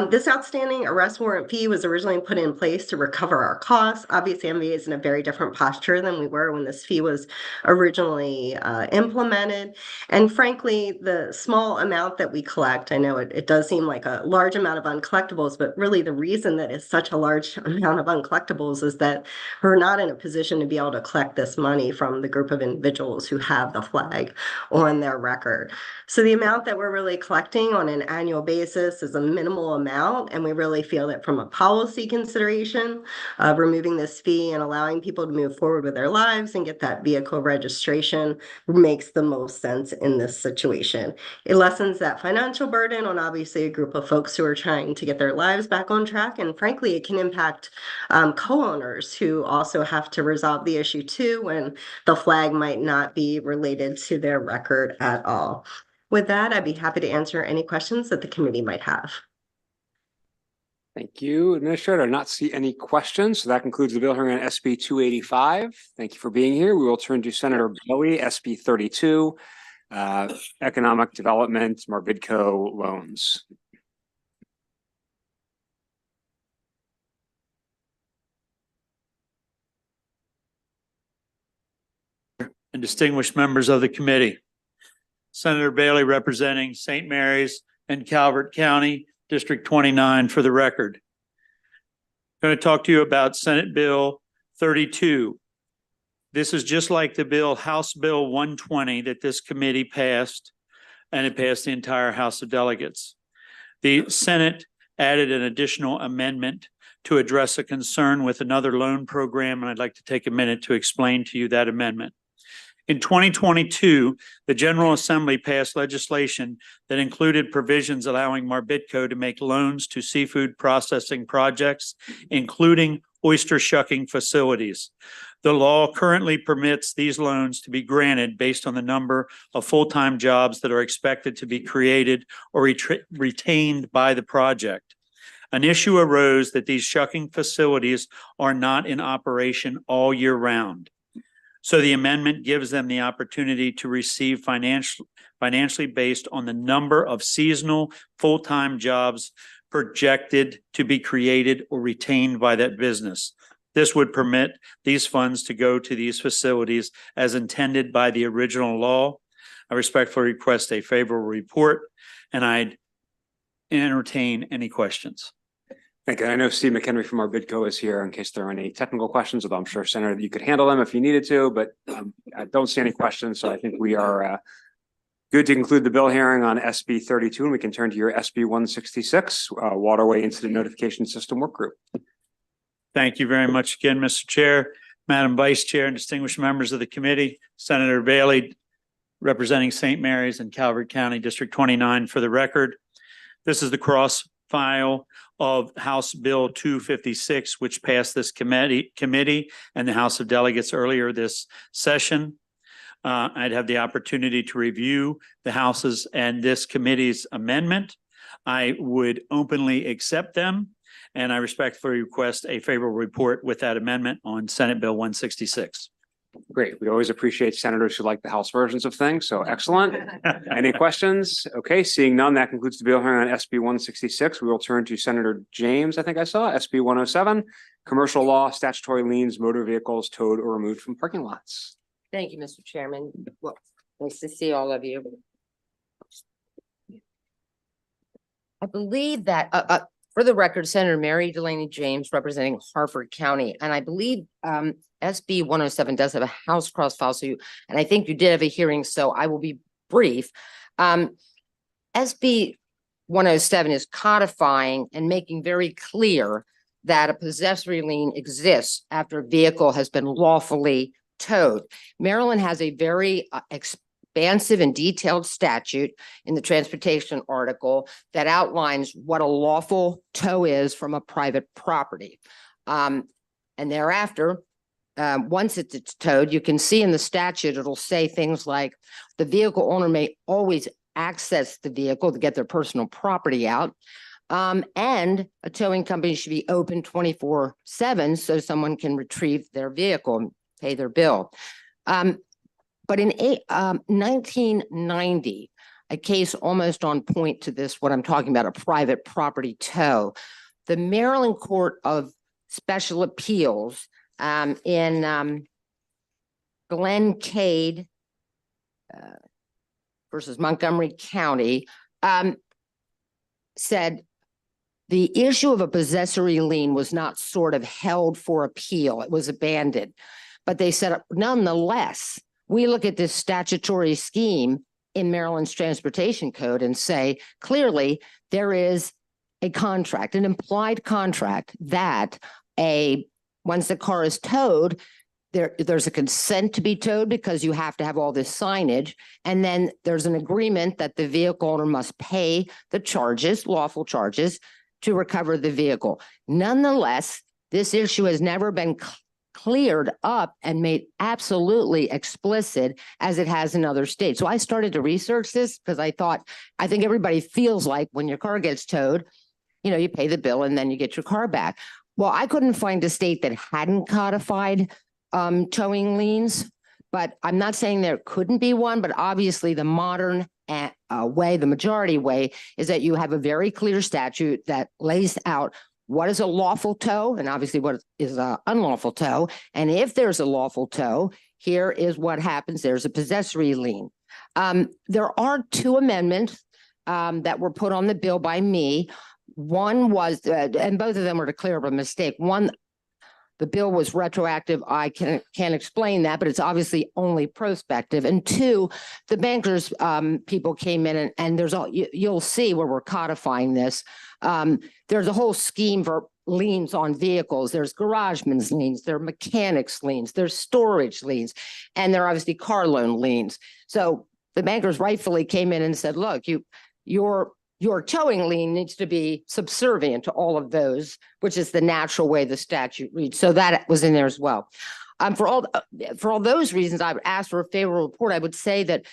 This outstanding arrest warrant fee was originally put in place to recover our costs. Obviously, MBA is in a very different posture than we were when this fee was originally implemented. And frankly, the small amount that we collect, I know it does seem like a large amount of uncollectibles, but really the reason that it's such a large amount of uncollectibles is that we're not in a position to be able to collect this money from the group of individuals who have the flag on their record. So the amount that we're really collecting on an annual basis is a minimal amount, and we really feel that from a policy consideration of removing this fee and allowing people to move forward with their lives and get that vehicle registration makes the most sense in this situation. It lessens that financial burden on obviously a group of folks who are trying to get their lives back on track, and frankly, it can impact co-owners who also have to resolve the issue too when the flag might not be related to their record at all. With that, I'd be happy to answer any questions that the committee might have. Thank you, Administrator. I do not see any questions. So that concludes the bill hearing on SB 285. Thank you for being here. We will turn to Senator Bowie, SB 32, Economic Development, Marbidco Loans. And distinguished members of the committee. Senator Bailey representing St. Mary's and Calvert County, District 29 for the record. I'm going to talk to you about Senate Bill 32. This is just like the bill, House Bill 120 that this committee passed, and it passed the entire House of Delegates. The Senate added an additional amendment to address a concern with another loan program, and I'd like to take a minute to explain to you that amendment. In 2022, the General Assembly passed legislation that included provisions allowing Marbidco to make loans to seafood processing projects, including oyster shucking facilities. The law currently permits these loans to be granted based on the number of full-time jobs that are expected to be created or retained by the project. An issue arose that these shucking facilities are not in operation all year round. So the amendment gives them the opportunity to receive financially based on the number of seasonal full-time jobs projected to be created or retained by that business. This would permit these funds to go to these facilities as intended by the original law. I respectfully request a favorable report, and I'd entertain any questions. Thank you. I know Steve McHenry from our Bidco is here in case there are any technical questions, although I'm sure, Senator, that you could handle them if you needed to, but I don't see any questions. So I think we are good to conclude the bill hearing on SB 32, and we can turn to your SB 166, Waterway Incident Notification System Work Group. Thank you very much again, Mr. Chair, Madam Vice Chair, and distinguished members of the committee. Senator Bailey, representing St. Mary's and Calvert County, District 29 for the record. This is the cross file of House Bill 256, which passed this committee and the House of Delegates earlier this session. I'd have the opportunity to review the House's and this committee's amendment. I would openly accept them, and I respectfully request a favorable report with that amendment on Senate Bill 166. Great. We always appreciate senators who like the House versions of things. So excellent. Any questions? Okay, seeing none, that concludes the bill hearing on SB 166. We will turn to Senator James, I think I saw, SB 107, Commercial Law, Statutory Liens, Motor Vehicles Towed or Removed from Parking Lots. Thank you, Mr. Chairman. Well, nice to see all of you. I believe that, for the record, Senator Mary Delaney James representing Harford County, and I believe SB 107 does have a House cross file, so and I think you did have a hearing, so I will be brief. SB 107 is codifying and making very clear that a possessory lien exists after a vehicle has been lawfully towed. Maryland has a very expansive and detailed statute in the transportation article that outlines what a lawful tow is from a private property. And thereafter, once it's towed, you can see in the statute, it'll say things like the vehicle owner may always access the vehicle to get their personal property out. And a towing company should be open 24/7 so someone can retrieve their vehicle and pay their bill. But in 1990, a case almost on point to this, what I'm talking about, a private property tow, the Maryland Court of Special Appeals in Glen Cade versus Montgomery County, said the issue of a possessory lien was not sort of held for appeal. It was abandoned. But they said, nonetheless, we look at this statutory scheme in Maryland's transportation code and say, clearly, there is a contract, an implied contract that once the car is towed, there's a consent to be towed because you have to have all this signage. And then there's an agreement that the vehicle owner must pay the charges, lawful charges, to recover the vehicle. Nonetheless, this issue has never been cleared up and made absolutely explicit as it has in other states. So I started to research this because I think everybody feels like when your car gets towed, you pay the bill and then you get your car back. Well, I couldn't find a state that hadn't codified towing liens, but I'm not saying there couldn't be one, but obviously the modern way, the majority way, is that you have a very clear statute that lays out what is a lawful tow and obviously what is an unlawful tow. And if there's a lawful tow, here is what happens. There's a possessory lien. There are two amendments that were put on the bill by me. One was, and both of them were to clear up a mistake. One, the bill was retroactive. I can't explain that, but it's obviously only prospective. And two, the bankers people came in and there's you'll see where we're codifying this. There's a whole scheme for liens on vehicles. There's garageman's liens, there are mechanics liens, there's storage liens, and there are obviously car loan liens. So the bankers rightfully came in and said, look, your towing lien needs to be subservient to all of those, which is the natural way the statute reads. So that was in there as well. For all those reasons, I would ask for a favorable report. I would say that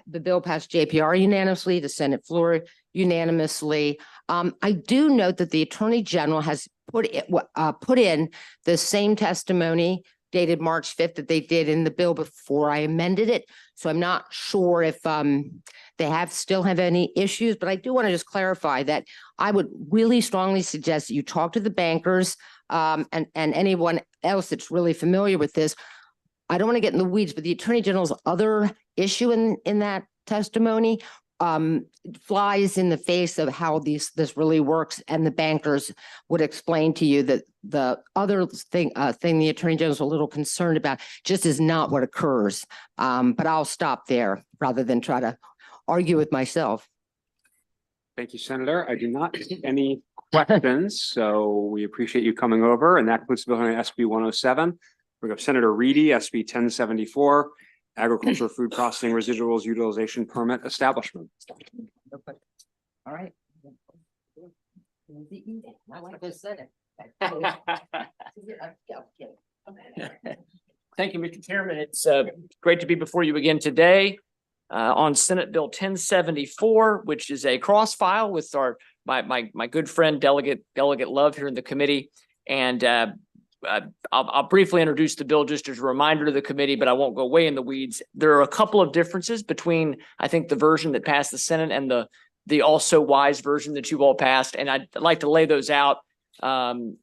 the bill passed JPR unanimously, the Senate floor unanimously. I do note that the Attorney General has put in the same testimony dated March 5th that they did in the bill before I amended it. So I'm not sure if they still have any issues, but I do want to just clarify that I would really strongly suggest that you talk to the bankers and anyone else that's really familiar with this. I don't want to get in the weeds, but the Attorney General's other issue in that testimony flies in the face of how this really works, and the bankers would explain to you that the other thing the Attorney General is a little concerned about just is not what occurs. But I'll stop there rather than try to argue with myself. Thank you, Senator. I do not see any questions, so we appreciate you coming over, and that concludes the bill on SB 107. We have Senator Reedy, SB 1074. Agriculture, food processing, residuals, utilization permit establishment. All right. Thank you, Mr. Chairman. It's great to be before you again today on Senate Bill 1074, which is a cross file with my good friend Delegate Love here in the committee. And I'll briefly introduce the bill just as a reminder to the committee, but I won't go way in the weeds. There are a couple of differences between, I think, the version that passed the Senate and the also wise version that you all passed, and I'd like to lay those out and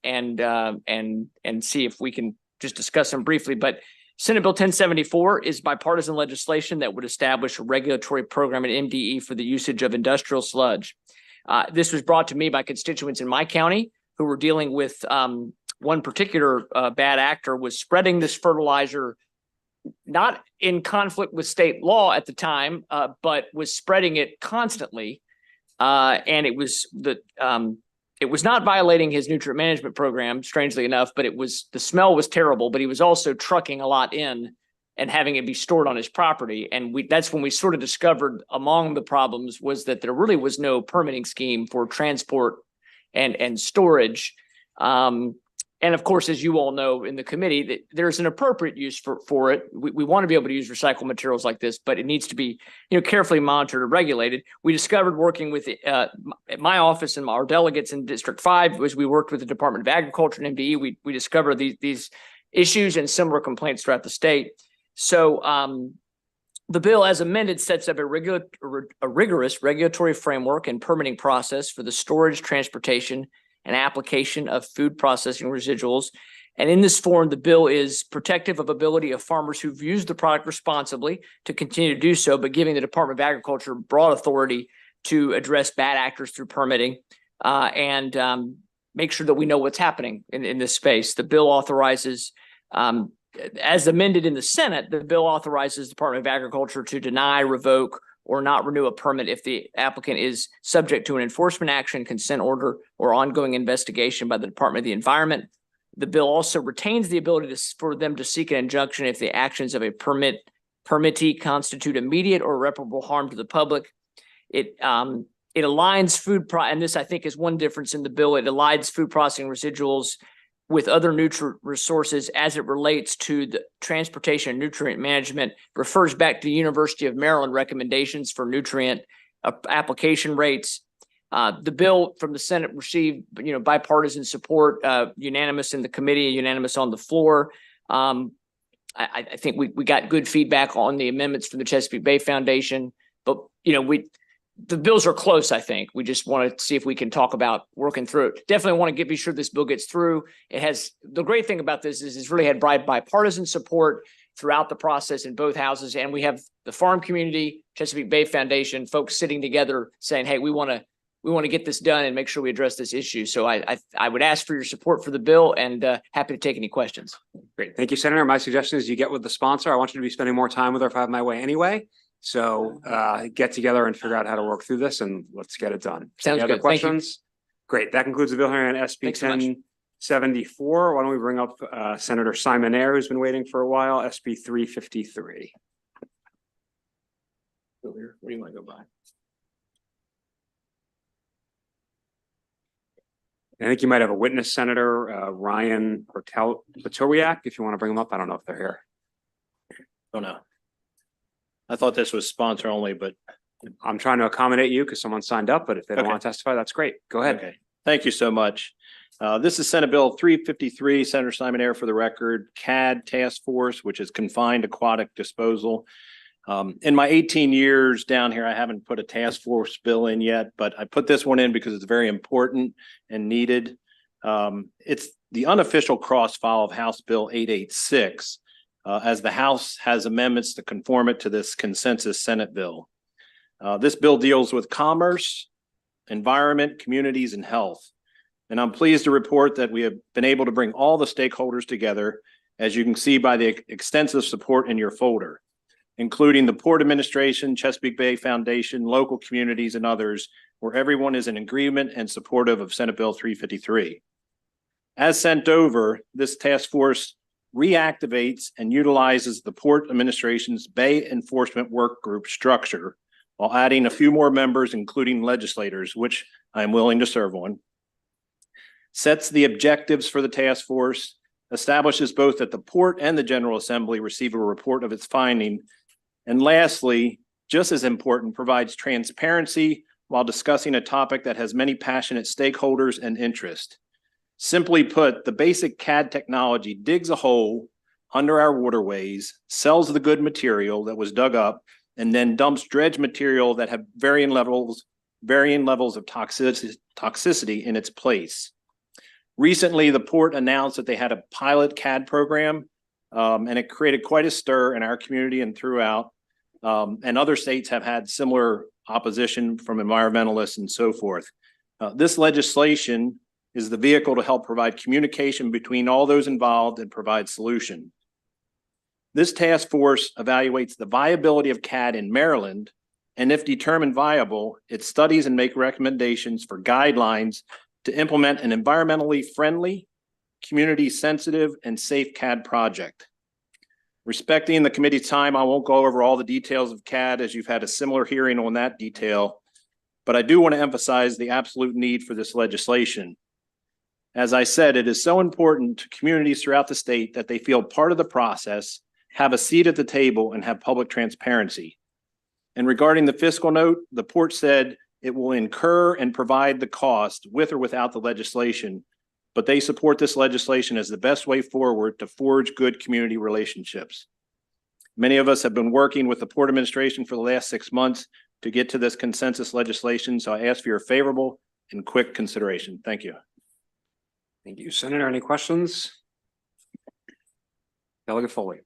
see if we can just discuss them briefly. But Senate Bill 1074 is bipartisan legislation that would establish a regulatory program at MDE for the usage of industrial sludge. This was brought to me by constituents in my county who were dealing with one particular bad actor was spreading this fertilizer, not in conflict with state law at the time, but was spreading it constantly. And it was not violating his nutrient management program, strangely enough, but the smell was terrible, but he was also trucking a lot in and having it be stored on his property. And that's when we sort of discovered among the problems was that there really was no permitting scheme for transport and storage. And of course, as you all know in the committee, that there's an appropriate use for it. We want to be able to use recycled materials like this, but it needs to be, carefully monitored and regulated. We discovered working with my office and our delegates in District 5, as we worked with the Department of Agriculture and MDE, we discovered these issues and similar complaints throughout the state. So the bill as amended sets up a rigorous regulatory framework and permitting process for the storage, transportation, and application of food processing residuals. And in this form, the bill is protective of ability of farmers who've used the product responsibly to continue to do so, but giving the Department of Agriculture broad authority to address bad actors through permitting and make sure that we know what's happening in this space. The bill authorizes, as amended in the Senate, the bill authorizes the Department of Agriculture to deny, revoke, or not renew a permit if the applicant is subject to an enforcement action, consent order, or ongoing investigation by the Department of the Environment. The bill also retains the ability for them to seek an injunction if the actions of a permittee constitute immediate or irreparable harm to the public. It aligns and this I think is one difference in the bill. It aligns food processing residuals with other nutrient resources as it relates to the transportation and nutrient management, refers back to the University of Maryland recommendations for nutrient application rates. The bill from the Senate received, bipartisan support, unanimous in the committee, unanimous on the floor. I think we got good feedback on the amendments from the Chesapeake Bay Foundation, but the bills are close, I think. We just want to see if we can talk about working through it. Definitely want to be sure this bill gets through. It has, the great thing about this is it's really had bipartisan support throughout the process in both houses. And we have the farm community, Chesapeake Bay Foundation, folks sitting together saying, hey, we want to get this done and make sure we address this issue. So I would ask for your support for the bill and happy to take any questions. Great. Thank you, Senator. My suggestion is you get with the sponsor. I want you to be spending more time with her if I have my way anyway. So get together and figure out how to work through this and let's get it done. Sounds Any other good. Thank you. questions? Great. That concludes the bill hearing on SB Thanks so much. 1074. Why don't we bring up Senator Simon Ayer, who's been waiting for a while, SB 353. Where do you want to go by? I think you might have a witness, Senator Ryan Potowiak, if you want to bring them up. I don't know if they're here. Oh, no. I thought this was sponsor only, but I'm trying to accommodate you because someone signed up, but if they don't want to testify, that's great. Go ahead. Okay. Thank you so much. This is Senate Bill 353, Senator Simon Ayer for the record, CAD Task Force, which is Confined Aquatic Disposal. In my 18 years down here, I haven't put a task force bill in yet, but I put this one in because it's very important and needed. It's the unofficial cross-file of House Bill 886, as the House has amendments to conform it to this consensus Senate bill. This bill deals with commerce, environment, communities, and health. And I'm pleased to report that we have been able to bring all the stakeholders together, as you can see by the extensive support in your folder, including the Port Administration, Chesapeake Bay Foundation, local communities, and others, where everyone is in agreement and supportive of Senate Bill 353. As sent over, this task force reactivates and utilizes the Port Administration's Bay Enforcement Work Group structure, while adding a few more members, including legislators, which I am willing to serve on. Sets the objectives for the task force, establishes both that the Port and the General Assembly receive a report of its finding, and lastly, just as important, provides transparency while discussing a topic that has many passionate stakeholders and interest. Simply put, the basic CAD technology digs a hole under our waterways, sells the good material that was dug up, and then dumps dredge material that have varying levels of toxicity in its place. Recently, the Port announced that they had a pilot CAD program, and it created quite a stir in our community and throughout. And other states have had similar opposition from environmentalists and so forth. This legislation is the vehicle to help provide communication between all those involved and provide solution. This task force evaluates the viability of CAD in Maryland, and if determined viable, it studies and makes recommendations for guidelines to implement an environmentally friendly, community-sensitive, and safe CAD project. Respecting the committee's time, I won't go over all the details of CAD as you've had a similar hearing on that detail, but I do want to emphasize the absolute need for this legislation. As I said, it is so important to communities throughout the state that they feel part of the process, have a seat at the table, and have public transparency. And regarding the fiscal note, the Port said it will incur and provide the cost with or without the legislation, but they support this legislation as the best way forward to forge good community relationships. Many of us have been working with the Port Administration for the last 6 months to get to this consensus legislation, so I ask for your favorable and quick consideration. Thank you. Thank you, Senator. Any questions? Delegate Foley.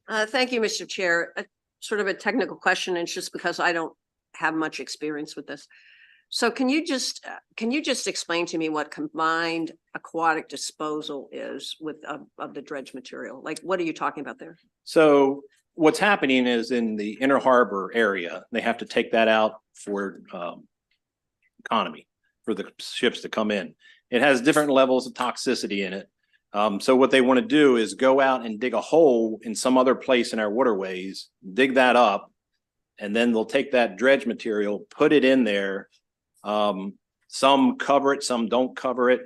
Thank you, Mr. Chair. Sort of a technical question, and it's just because I don't have much experience with this. So can you just explain to me what combined aquatic disposal is with of the dredge material? Like, what are you talking about there? So what's happening is in the inner harbor area, they have to take that out for economy for the ships to come in. It has different levels of toxicity in it. So what they want to do is go out and dig a hole in some other place in our waterways, dig that up, and then they'll take that dredge material, put it in there. Some cover it, some don't cover it.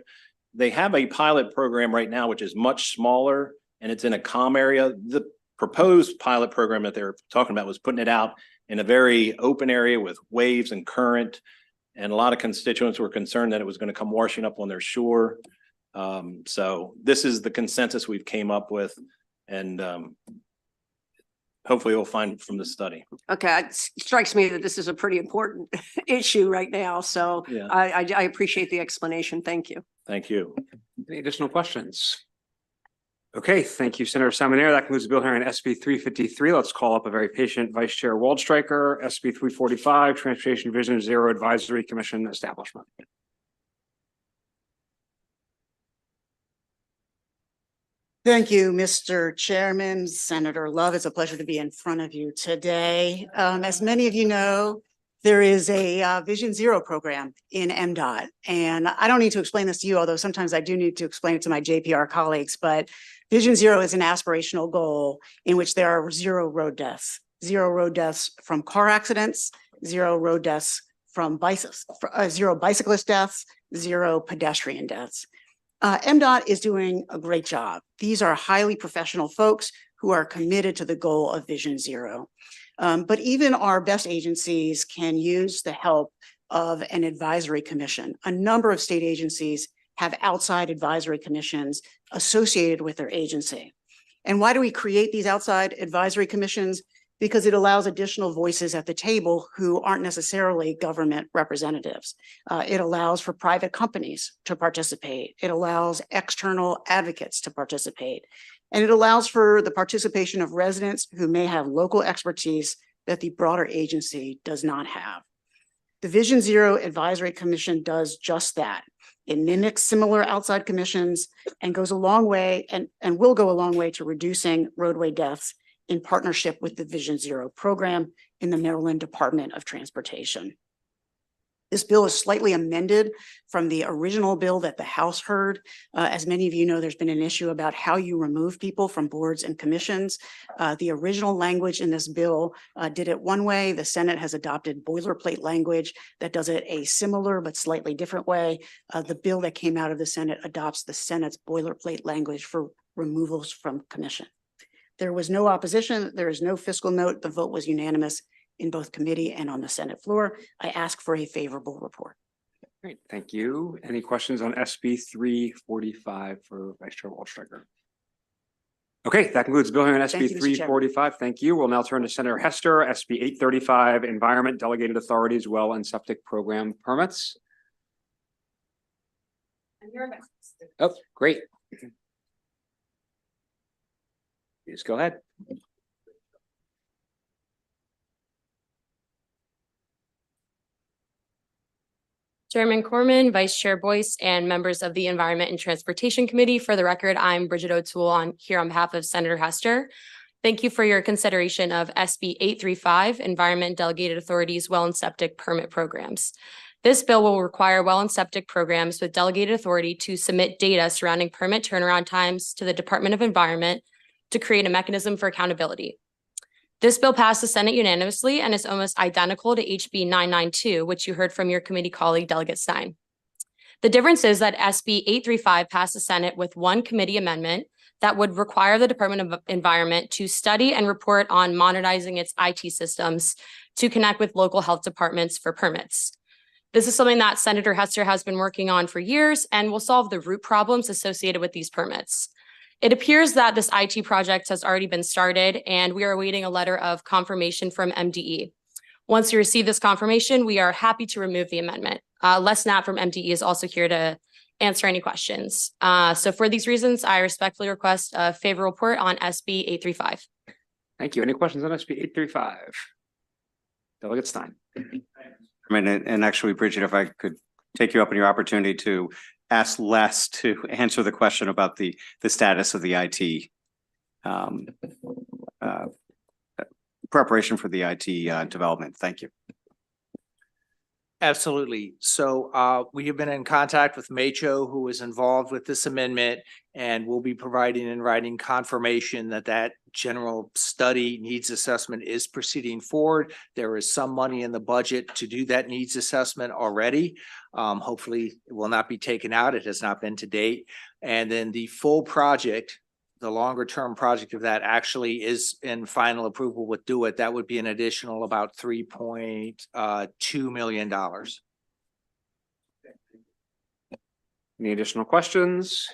They have a pilot program right now, which is much smaller, and it's in a calm area. The proposed pilot program that they're talking about was putting it out in a very open area with waves and current. And a lot of constituents were concerned that it was going to come washing up on their shore. So this is the consensus we've came up with, and hopefully we'll find from the study. Okay, it strikes me that this is a pretty important issue right now. So Yeah. I appreciate the explanation. Thank you. Thank you. Any additional questions? Okay, thank you, Senator Salmonero. That concludes the bill hearing on SB 353. Let's call up a very patient Vice Chair Waldstreicher, SB 345, Transportation Vision Zero Advisory Commission Establishment. Thank you, Mr. Chairman, Senator Love. It's a pleasure to be in front of you today. As many of you know, there is a Vision Zero program in MDOT. And I don't need to explain this to you, although sometimes I do need to explain it to my JPR colleagues, but Vision Zero is an aspirational goal in which there are zero road deaths from car accidents, zero road deaths from zero bicyclist deaths, zero pedestrian deaths. MDOT is doing a great job. These are highly professional folks who are committed to the goal of Vision Zero. But even our best agencies can use the help of an advisory commission. A number of state agencies have outside advisory commissions associated with their agency. And why do we create these outside advisory commissions? Because it allows additional voices at the table who aren't necessarily government representatives. It allows for private companies to participate. It allows external advocates to participate. And it allows for the participation of residents who may have local expertise that the broader agency does not have. The Vision Zero Advisory Commission does just that. It mimics similar outside commissions and goes a long way and will go a long way to reducing roadway deaths in partnership with the Vision Zero program in the Maryland Department of Transportation. This bill is slightly amended from the original bill that the House heard. As many of you know, there's been an issue about how you remove people from boards and commissions. The original language in this bill did it one way. The Senate has adopted boilerplate language that does it a similar but slightly different way. The bill that came out of the Senate adopts the Senate's boilerplate language for removals from commission. There was no opposition. There is no fiscal note. The vote was unanimous in both committee and on the Senate floor. I ask for a favorable report. Great, thank you. Any questions on SB 345 for Vice Chair Waldstreicher? Okay, that concludes the bill hearing on Thank SB you, Mr. Chairman. 345. Thank you. We'll now turn to Senator Hester, SB 835, Environment Delegated Authorities, Well and Septic Program Permits. Oh, great. Please go ahead. Chairman Corman, Vice Chair Boyce, and members of the Environment and Transportation Committee. For the record, I'm Bridget O'Toole here on behalf of Senator Hester. Thank you for your consideration of SB 835, Environment Delegated Authorities Well and Septic Permit Programs. This bill will require well and septic programs with delegated authority to submit data surrounding permit turnaround times to the Department of Environment to create a mechanism for accountability. This bill passed the Senate unanimously and is almost identical to HB 992, which you heard from your committee colleague, Delegate Stein. The difference is that SB 835 passed the Senate with one committee amendment that would require the Department of Environment to study and report on modernizing its IT systems to connect with local health departments for permits. This is something that Senator Hester has been working on for years and will solve the root problems associated with these permits. It appears that this IT project has already been started and we are awaiting a letter of confirmation from MDE. Once we receive this confirmation, we are happy to remove the amendment. Les Knapp from MDE is also here to answer any questions. So for these reasons, I respectfully request a favorable report on SB 835. Thank you. Any questions on SB 835? Delegate Stein. And actually, Bridget, if I could take you up on your opportunity to ask Les to answer the question about the status of the IT preparation for the IT development. Thank you. Absolutely. So we have been in contact with Macho, who is involved with this amendment, and we'll be providing in writing confirmation that that general study needs assessment is proceeding forward. There is some money in the budget to do that needs assessment already. Hopefully it will not be taken out. It has not been to date. And then the full project, the longer term project of that actually is in final approval with Do It. That would be an additional about $3.2 million. Any additional questions?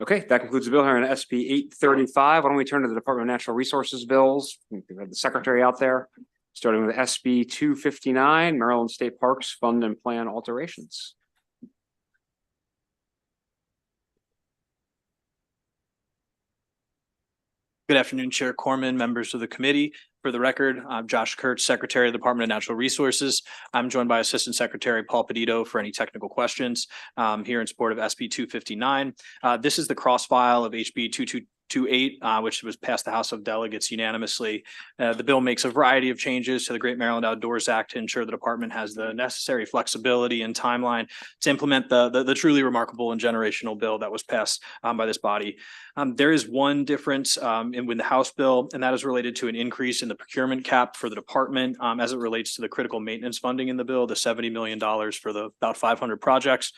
Okay, that concludes the bill here on SB 835. Why don't we turn to the Department of Natural Resources bills? We have the secretary out there, starting with SB 259, Maryland State Parks Fund and Plan alterations. Good afternoon, Chair Corman, members of the committee. For the record, I'm Josh Kurtz, Secretary of the Department of Natural Resources. I'm joined by Assistant Secretary Paul Pedito for any technical questions here in support of SB 259. This is the cross file of HB 2228, which was passed the House of Delegates unanimously. The bill makes a variety of changes to the Great Maryland Outdoors Act to ensure the department has the necessary flexibility and timeline to implement the truly remarkable and generational bill that was passed by this body. There is one difference with the House bill, and that is related to an increase in the procurement cap for the department as it relates to the critical maintenance funding in the bill, the $70 million for the about 500 projects.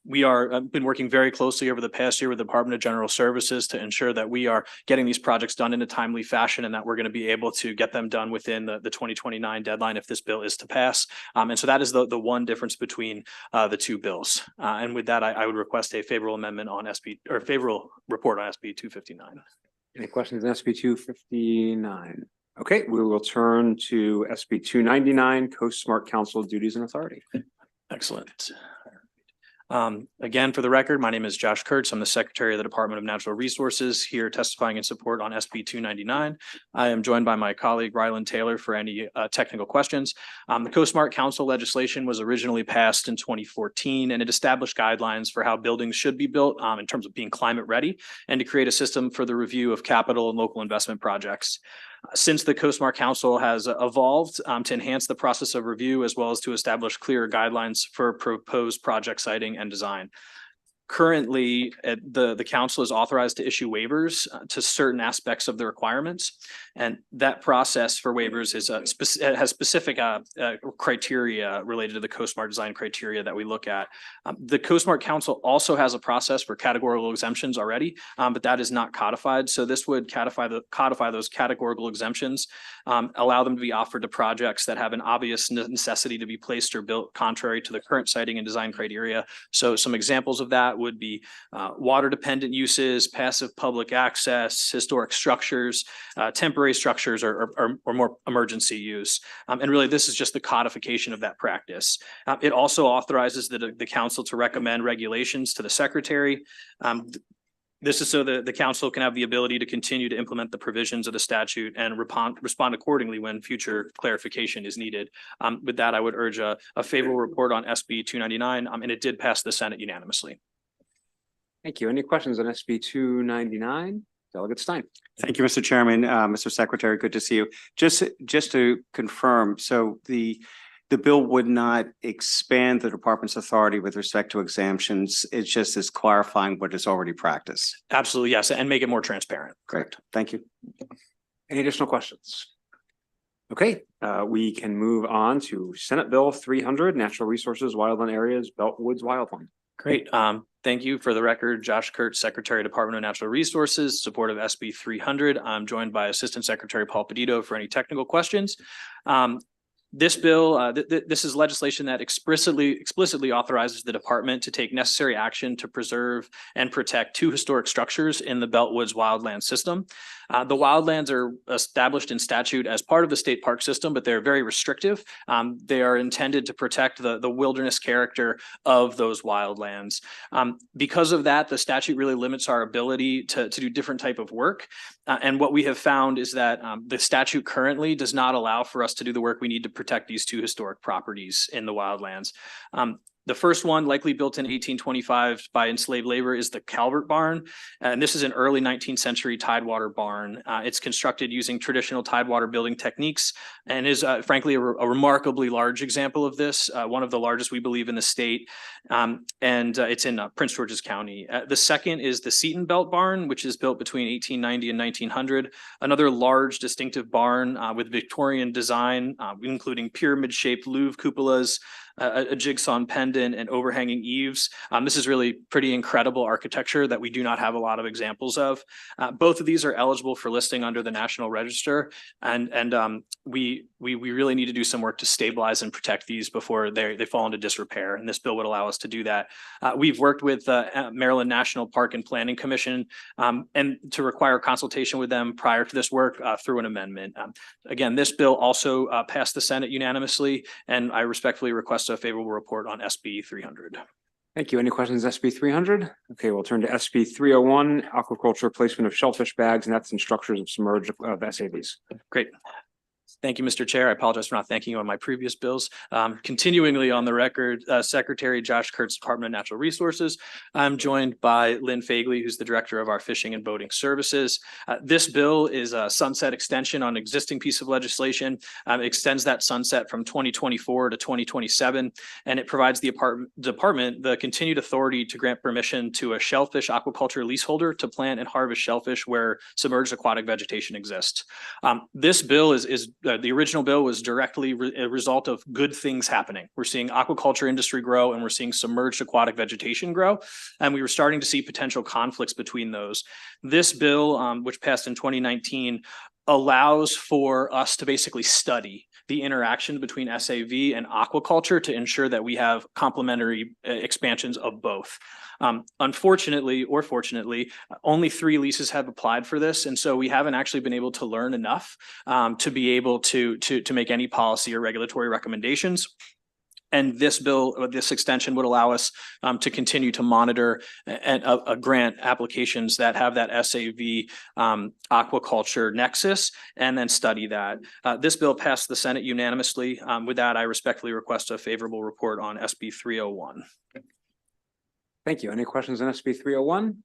We are been working very closely over the past year with the Department of General Services to ensure that we are getting these projects done in a timely fashion and that we're going to be able to get them done within the 2029 deadline if this bill is to pass. And so that is the one difference between the two bills. And with that, I would request a favorable amendment on SB or favorable report on SB 259. Any questions on SB 259? Okay, we will turn to SB 299, Coast Smart Council Duties and Authority. Excellent. Again, for the record, my name is Josh Kurtz. I'm the Secretary of the Department of Natural Resources here testifying in support on SB 299. I am joined by my colleague Ryland Taylor for any technical questions. The Co-Smart Council legislation was originally passed in 2014, and it established guidelines for how buildings should be built in terms of being climate ready and to create a system for the review of capital and local investment projects. Since the Co-Smart Council has evolved to enhance the process of review as well as to establish clearer guidelines for proposed project siting and design. Currently, the council is authorized to issue waivers to certain aspects of the requirements, and that process for waivers is has specific criteria related to the CoSmart design criteria that we look at. The CoSmart Council also has a process for categorical exemptions already, but that is not codified. So this would codify those categorical exemptions, allow them to be offered to projects that have an obvious necessity to be placed or built contrary to the current siting and design criteria. So some examples of that would be water dependent uses, passive public access, historic structures, temporary structures, or more emergency use. And really, this is just the codification of that practice. It also authorizes the council to recommend regulations to the secretary. This is so that the council can have the ability to continue to implement the provisions of the statute and respond accordingly when future clarification is needed. With that, I would urge a favorable report on SB 299, and it did pass the Senate unanimously. Thank you. Any questions on SB 299? Delegate Stein. Thank you, Mr. Chairman. Mr. Secretary, good to see you. Just to confirm, so the bill would not expand the department's authority with respect to exemptions. It just is clarifying what is already practiced. Absolutely, yes, and make it more transparent. Great. Thank you. Any additional questions? Okay, we can move on to Senate Bill 300, Natural Resources, Wildland Areas, Beltwoods Wildland. Great. Thank you. For the record, Josh Kurtz, Secretary, Department of Natural Resources, support of SB 300. I'm joined by Assistant Secretary Paul Pedito for any technical questions. This bill, this is legislation that explicitly authorizes the department to take necessary action to preserve and protect two historic structures in the Beltwoods wildland system. The wildlands are established in statute as part of the state park system, but they're very restrictive. They are intended to protect the wilderness character of those wildlands. Because of that, the statute really limits our ability to do different type of work. And what we have found is that the statute currently does not allow for us to do the work we need to protect these two historic properties in the wildlands. The first one, likely built in 1825 by enslaved labor, is the Calvert Barn. And this is an early 19th century tidewater barn. It's constructed using traditional tidewater building techniques and is frankly a remarkably large example of this, one of the largest we believe in the state. It's in Prince George's County. The second is the Seton Belt Barn, which is built between 1890 and 1900. Another large distinctive barn with Victorian design, including pyramid-shaped louvre cupolas, a jigsaw pendant, and overhanging eaves. This is really pretty incredible architecture that we do not have a lot of examples of. Both of these are eligible for listing under the National Register, and we really need to do some work to stabilize and protect these before they fall into disrepair, and this bill would allow us to do that. We've worked with Maryland National Park and Planning Commission and to require consultation with them prior to this work through an amendment. Again, this bill also passed the Senate unanimously, and I respectfully request a favorable report on SB 300. Thank you. Any questions, SB 300? Okay, we'll turn to SB 301, aquaculture placement of shellfish bags, nets, and structures of submerged SAVs. Great. Thank you, Mr. Chair. I apologize for not thanking you on my previous bills. Continuingly on the record, Secretary Josh Kurtz, Department of Natural Resources. I'm joined by Lynn Fagley, who's the Director of our Fishing and Boating Services. This bill is a sunset extension on existing piece of legislation. It extends that sunset from 2024 to 2027, and it provides the department the continued authority to grant permission to a shellfish aquaculture leaseholder to plant and harvest shellfish where submerged aquatic vegetation exists. This bill is the original bill was directly a result of good things happening. We're seeing aquaculture industry grow and we're seeing submerged aquatic vegetation grow. And we were starting to see potential conflicts between those. This bill, which passed in 2019, allows for us to basically study the interaction between SAV and aquaculture to ensure that we have complementary expansions of both. Unfortunately, or fortunately, only 3 leases have applied for this. And so we haven't actually been able to learn enough to be able to make any policy or regulatory recommendations. And this bill, this extension would allow us to continue to monitor and grant applications that have that SAV aquaculture nexus and then study that. This bill passed the Senate unanimously. With that, I respectfully request a favorable report on SB 301. Thank you. Any questions on SB 301?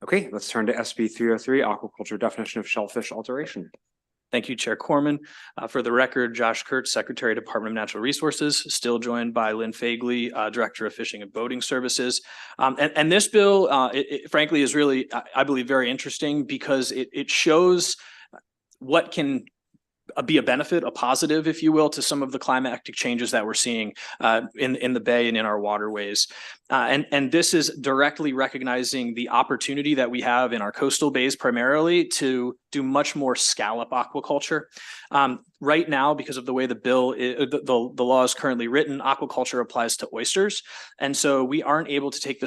Okay, let's turn to SB 303, aquaculture definition of shellfish alteration. Thank you, Chair Corman. For the record, Josh Kurtz, Secretary, Department of Natural Resources, still joined by Lynn Fagley, Director of Fishing and Boating Services. And this bill, it frankly is really, I believe, very interesting because it shows what can be a benefit, a positive, if you will, to some of the climatic changes that we're seeing in the bay and in our waterways. And this is directly recognizing the opportunity that we have in our coastal bays primarily to do much more scallop aquaculture. Right now, because of the way the bill, the law is currently written, aquaculture applies to oysters. And so we aren't able to create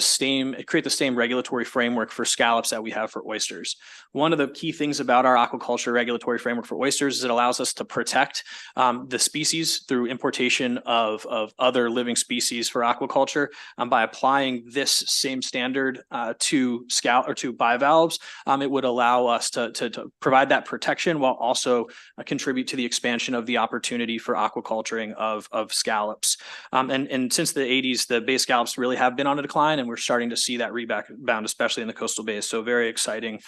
the same regulatory framework for scallops that we have for oysters. One of the key things about our aquaculture regulatory framework for oysters is it allows us to protect the species through importation of other living species for aquaculture by applying this same standard to scallop or to bivalves. It would allow us to provide that protection while also contribute to the expansion of the opportunity for aquaculturing of scallops. And since the 80s, the bay scallops really have been on a decline, and we're starting to see that rebound, especially in the coastal bays. So very exciting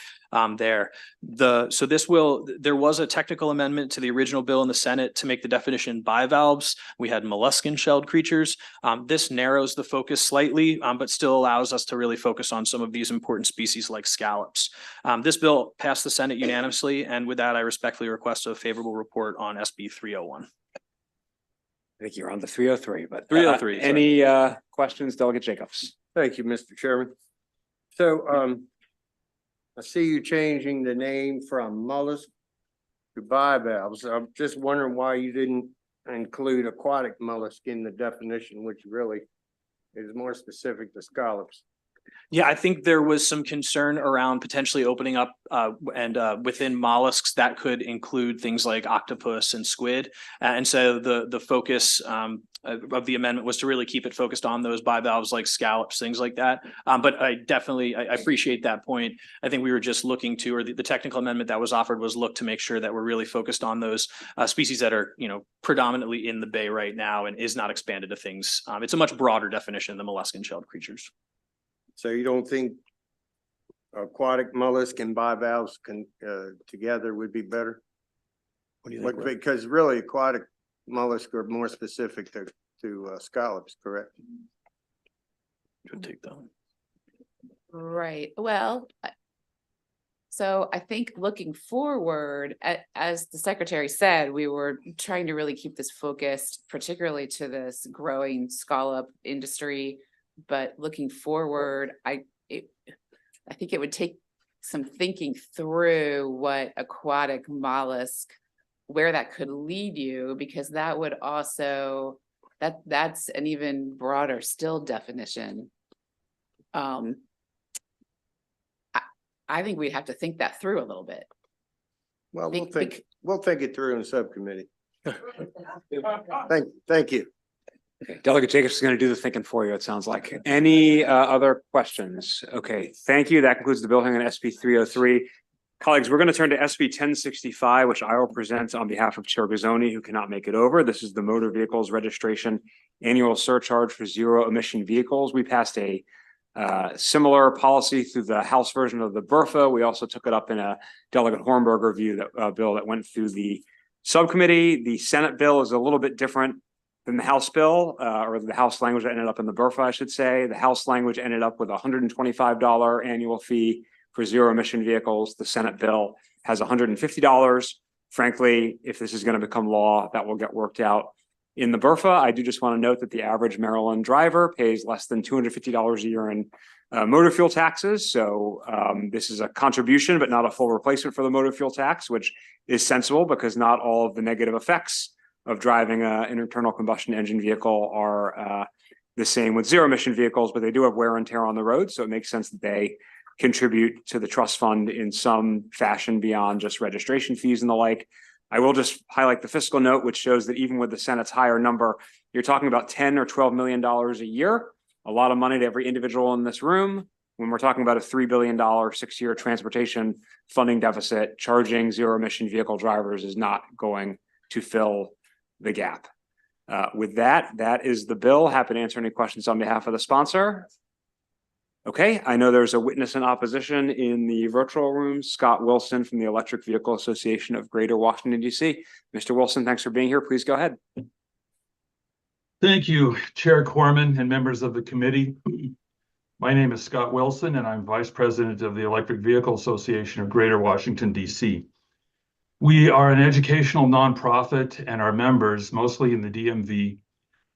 there. There was a technical amendment to the original bill in the Senate to make the definition bivalves. We had molluscan shelled creatures. This narrows the focus slightly, but still allows us to really focus on some of these important species like scallops. This bill passed the Senate unanimously, and with that, I respectfully request a favorable report on SB 301. I think you're on the 303, but 303. Any questions, Delegate Jacobs? Thank you, Mr. Chairman. So I see you changing the name from mollusk to bivalves. I'm just wondering why you didn't include aquatic mollusk in the definition, which really is more specific to scallops. Yeah, I think there was some concern around potentially opening up and within mollusks that could include things like octopus and squid. And so the focus of the amendment was to really keep it focused on those bivalves like scallops, things like that. But I appreciate that point. I think we were just looking to, or the technical amendment that was offered was look to make sure that we're really focused on those species that are, predominantly in the bay right now and is not expanded to things. It's a much broader definition than mollusk and shelled creatures. So you don't think aquatic mollusk and bivalves together would be better? What do you think? Because really aquatic mollusks are more specific to scallops, correct? Should take that one. Right. Well, so I think looking forward, as the secretary said, we were trying to really keep this focused, particularly to this growing scallop industry. But looking forward, I think it would take some thinking through what aquatic mollusk, where that could lead you, because that would also, that's an even broader still definition. I think we'd have to think that through a little bit. Well, we'll think it through in subcommittee. Thank you. Okay, Delegate Jacobs is going to do the thinking for you, it sounds like. Any other questions? Okay, thank you. That concludes the bill hearing on SB 303. Colleagues, we're going to turn to SB 1065, which I will present on behalf of Chair Gazzoni, who cannot make it over. This is the Motor Vehicles Registration Annual Surcharge for Zero Emission Vehicles. We passed a similar policy through the House version of the BRFA. We also took it up in a Delegate Hornberger bill that went through the subcommittee. The Senate bill is a little bit different than the House bill, or the House language that ended up in the BRFA, I should say. The House language ended up with a $125 annual fee for zero emission vehicles. The Senate bill has $150. Frankly, if this is going to become law, that will get worked out in the BRFA. I do just want to note that the average Maryland driver pays less than $250 a year in motor fuel taxes. So this is a contribution, but not a full replacement for the motor fuel tax, which is sensible because not all of the negative effects of driving an internal combustion engine vehicle are the same with zero emission vehicles, but they do have wear and tear on the road. So it makes sense that they contribute to the trust fund in some fashion beyond just registration fees and the like. I will just highlight the fiscal note, which shows that even with the Senate's higher number, you're talking about $10 or $12 million a year, a lot of money to every individual in this room. When we're talking about a $3 billion 6-year transportation funding deficit, charging zero emission vehicle drivers is not going to fill the gap. With that is the bill. Happy to answer any questions on behalf of the sponsor. Okay, I know there's a witness in opposition in the virtual room, Scott Wilson from the Electric Vehicle Association of Greater Washington, D.C. Mr. Wilson, thanks for being here. Please go ahead. Thank you, Chair Corman and members of the committee. My name is Scott Wilson, and I'm Vice President of the Electric Vehicle Association of Greater Washington, D.C. We are an educational nonprofit, and our members, mostly in the DMV,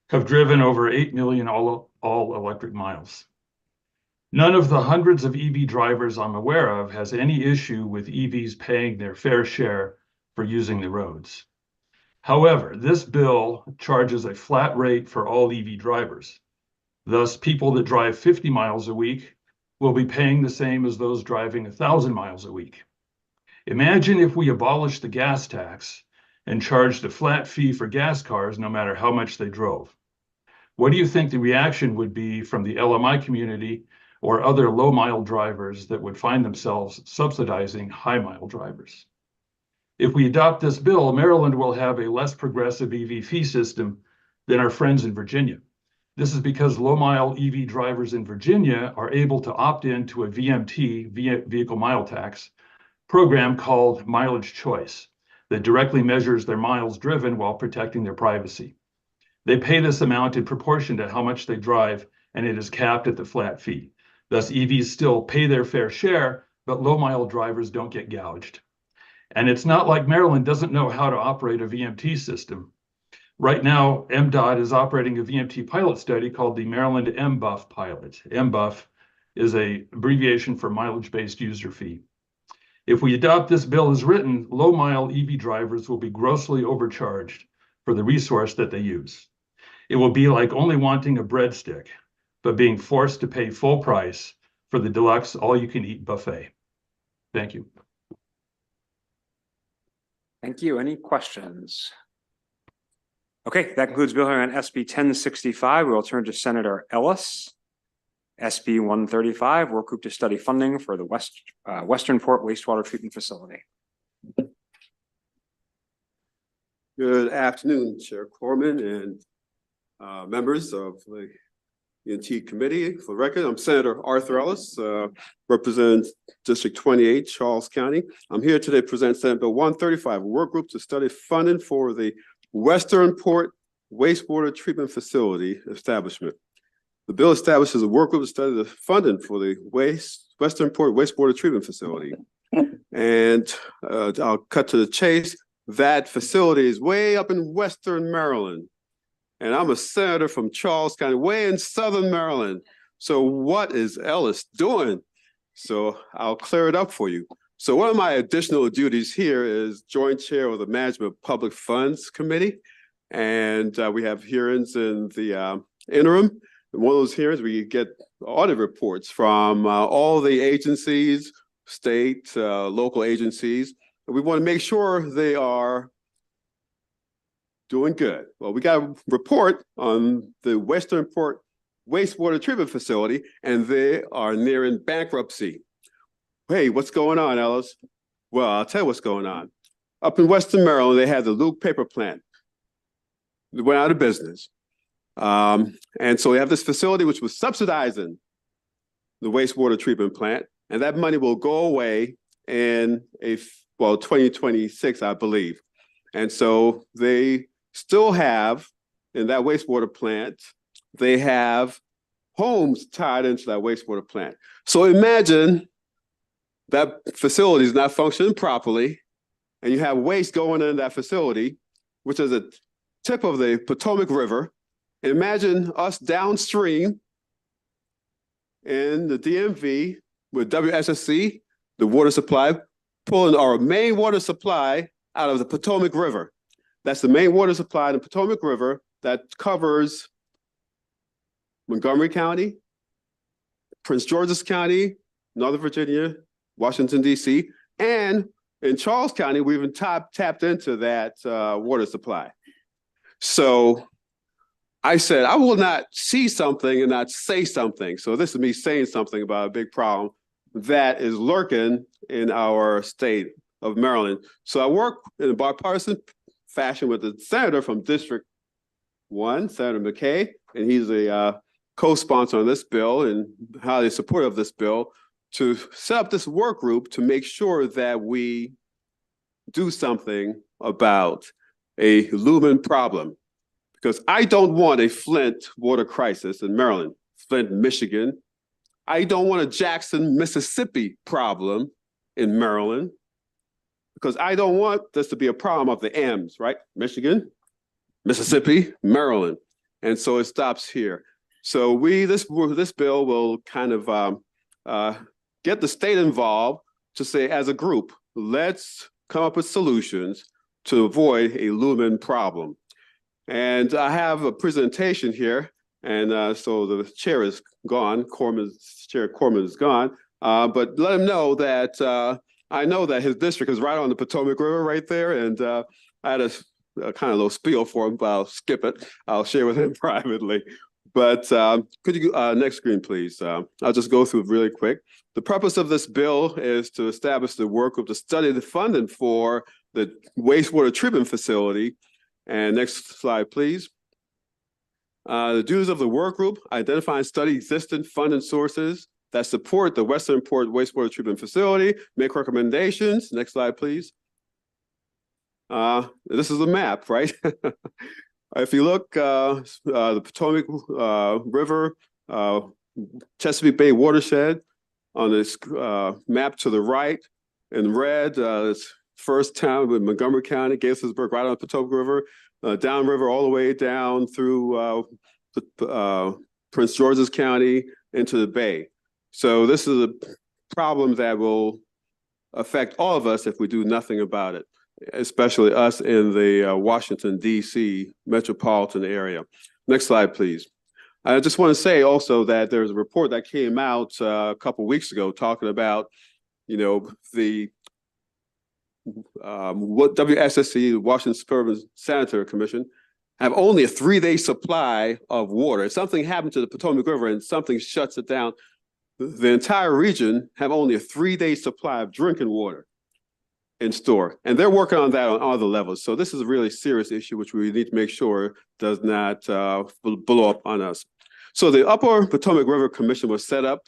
have driven over 8 million all electric miles. None of the hundreds of EV drivers I'm aware of has any issue with EVs paying their fair share for using the roads. However, this bill charges a flat rate for all EV drivers. Thus, people that drive 50 miles a week will be paying the same as those driving 1,000 miles a week. Imagine if we abolished the gas tax and charged a flat fee for gas cars no matter how much they drove. What do you think the reaction would be from the LMI community or other low-mile drivers that would find themselves subsidizing high-mile drivers? If we adopt this bill, Maryland will have a less progressive EV fee system than our friends in Virginia. This is because low-mile EV drivers in Virginia are able to opt into a VMT, vehicle mile tax, program called Mileage Choice that directly measures their miles driven while protecting their privacy. They pay this amount in proportion to how much they drive, and it is capped at the flat fee. Thus, EVs still pay their fair share, but low-mile drivers don't get gouged. And it's not like Maryland doesn't know how to operate a VMT system. Right now, MDOT is operating a VMT pilot study called the Maryland MBUF pilot. MBUF is an abbreviation for mileage-based user fee. If we adopt this bill as written, low-mile EV drivers will be grossly overcharged for the resource that they use. It will be like only wanting a breadstick, but being forced to pay full price for the deluxe all-you-can-eat buffet. Thank you. Thank you. Any questions? Okay, that concludes bill hearing on SB 1065. We will turn to Senator Ellis. SB 135, work group to study funding for the Western Port wastewater treatment facility. Good afternoon, Chair Corman and members of the ENT Committee. For the record, I'm Senator Arthur Ellis, represent District 28, Charles County. I'm here today to present Senate Bill 135, a work group to study funding for the Western Port wastewater treatment facility establishment. The bill establishes a work group to study the funding for the Western Port wastewater treatment facility. And I'll cut to the chase. That facility is way up in Western Maryland. And I'm a senator from Charles County, way in Southern Maryland. So what is Ellis doing? So I'll clear it up for you. So one of my additional duties here is joint chair of the Management Public Funds Committee. And we have hearings in the interim. In one of those hearings, we get audit reports from all the agencies, state, local agencies. And we want to make sure they are doing good. Well, we got a report on the Western Port wastewater treatment facility, and they are nearing bankruptcy. Hey, what's going on, Ellis? Well, I'll tell you what's going on. Up in Western Maryland, they had the Luke paper plant. They went out of business. And so we have this facility which was subsidizing the wastewater treatment plant, and that money will go away in 2026, I believe. And so they still have, in that wastewater plant, they have homes tied into that wastewater plant. So imagine that facility is not functioning properly, and you have waste going in that facility, which is a tip of the Potomac River. Imagine us downstream in the DMV with WSSC, the water supply, pulling our main water supply out of the Potomac River. That's the main water supply in the Potomac River that covers Montgomery County, Prince George's County, Northern Virginia, Washington, D.C., and in Charles County, we even tapped into that water supply. So I said, I will not see something and not say something. So this is me saying something about a big problem that is lurking in our state of Maryland. So I work in a bipartisan fashion with the senator from District 1, Senator McKay, and he's a co-sponsor on this bill and highly supportive of this bill, to set up this work group to make sure that we do something about a looming problem. Because I don't want a Flint water crisis in Maryland, Flint, Michigan. I don't want a Jackson, Mississippi problem in Maryland, because I don't want this to be a problem of the M's, right? Michigan, Mississippi, Maryland. And so it stops here. So this bill will kind of get the state involved to say, as a group, let's come up with solutions to avoid a looming problem. And I have a presentation here, and so the chair is gone. Chair Corman is gone, but let him know that I know that his district is right on the Potomac River right there, and I had a kind of little spiel for him, but I'll skip it. I'll share with him privately. But could you next screen, please? I'll just go through really quick. The purpose of this bill is to establish the work group to study the funding for the wastewater treatment facility. And next slide, please. The duties of the work group: identify and study existing funding sources that support the Western Port wastewater treatment facility, make recommendations. Next slide, please. This is a map, right? If you look, the Potomac River, Chesapeake Bay watershed on this map to the right in red, this first town with Montgomery County, Gaithersburg, right on the Potomac River, downriver all the way down through Prince George's County into the Bay. So this is a problem that will affect all of us if we do nothing about it, especially us in the Washington, D.C. metropolitan area. Next slide, please. I just want to say also that there's a report that came out a couple weeks ago talking about, the what WSSC, the Washington Suburban Sanitary Commission, have only a 3-day supply of water. If something happened to the Potomac River and something shuts it down, the entire region have only a 3-day supply of drinking water in store. And they're working on that on other levels. So this is a really serious issue, which we need to make sure does not blow up on us. So the Upper Potomac River Commission was set up.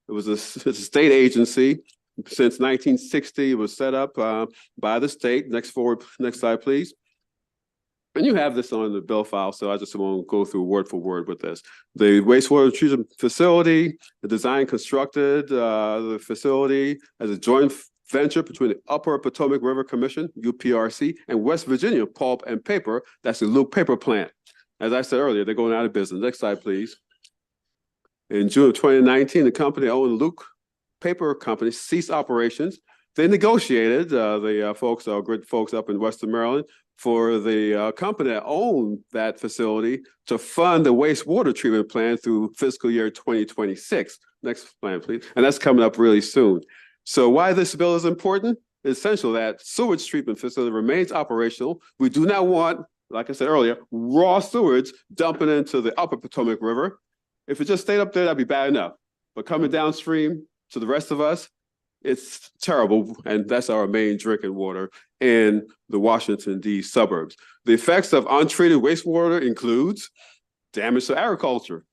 It's a state agency. Since 1960, it was set up by the state. Next slide, please. And you have this on the bill file, so I just won't go through word for word with this. The wastewater treatment facility, the design constructed the facility as a joint venture between the Upper Potomac River Commission, UPRC, and West Virginia Pulp and Paper, that's the Luke Paper Plant. As I said earlier, they're going out of business. Next slide, please. In June of 2019, the company owned Luke Paper Company ceased operations. They negotiated, the folks, good folks up in Western Maryland, for the company that owned that facility to fund the wastewater treatment plant through fiscal year 2026. Next plan, please. And that's coming up really soon. So why this bill is important? It's essential that sewage treatment facility remains operational. We do not want, like I said earlier, raw sewage dumping into the Upper Potomac River. If it just stayed up there, that'd be bad enough. But coming downstream to the rest of us, it's terrible, and that's our main drinking water in the Washington, D.C. suburbs. The effects of untreated wastewater includes damage to agriculture,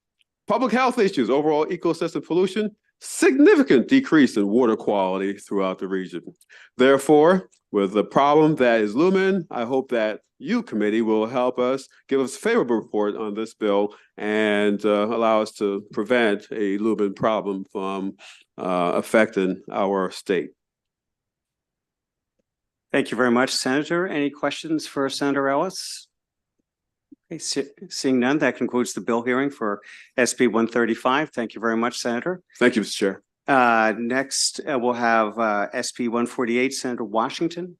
public health issues, overall ecosystem pollution, significant decrease in water quality throughout the region. Therefore, with the problem that is looming, I hope that you, committee, will help us, give us a favorable report on this bill and allow us to prevent a looming problem from affecting our state. Thank you very much, Senator. Any questions for Senator Ellis? Okay, seeing none, that concludes the bill hearing for SB 135. Thank you very much, Senator. Thank you, Mr. Chair. Next, we'll have SB 148, Senator Washington.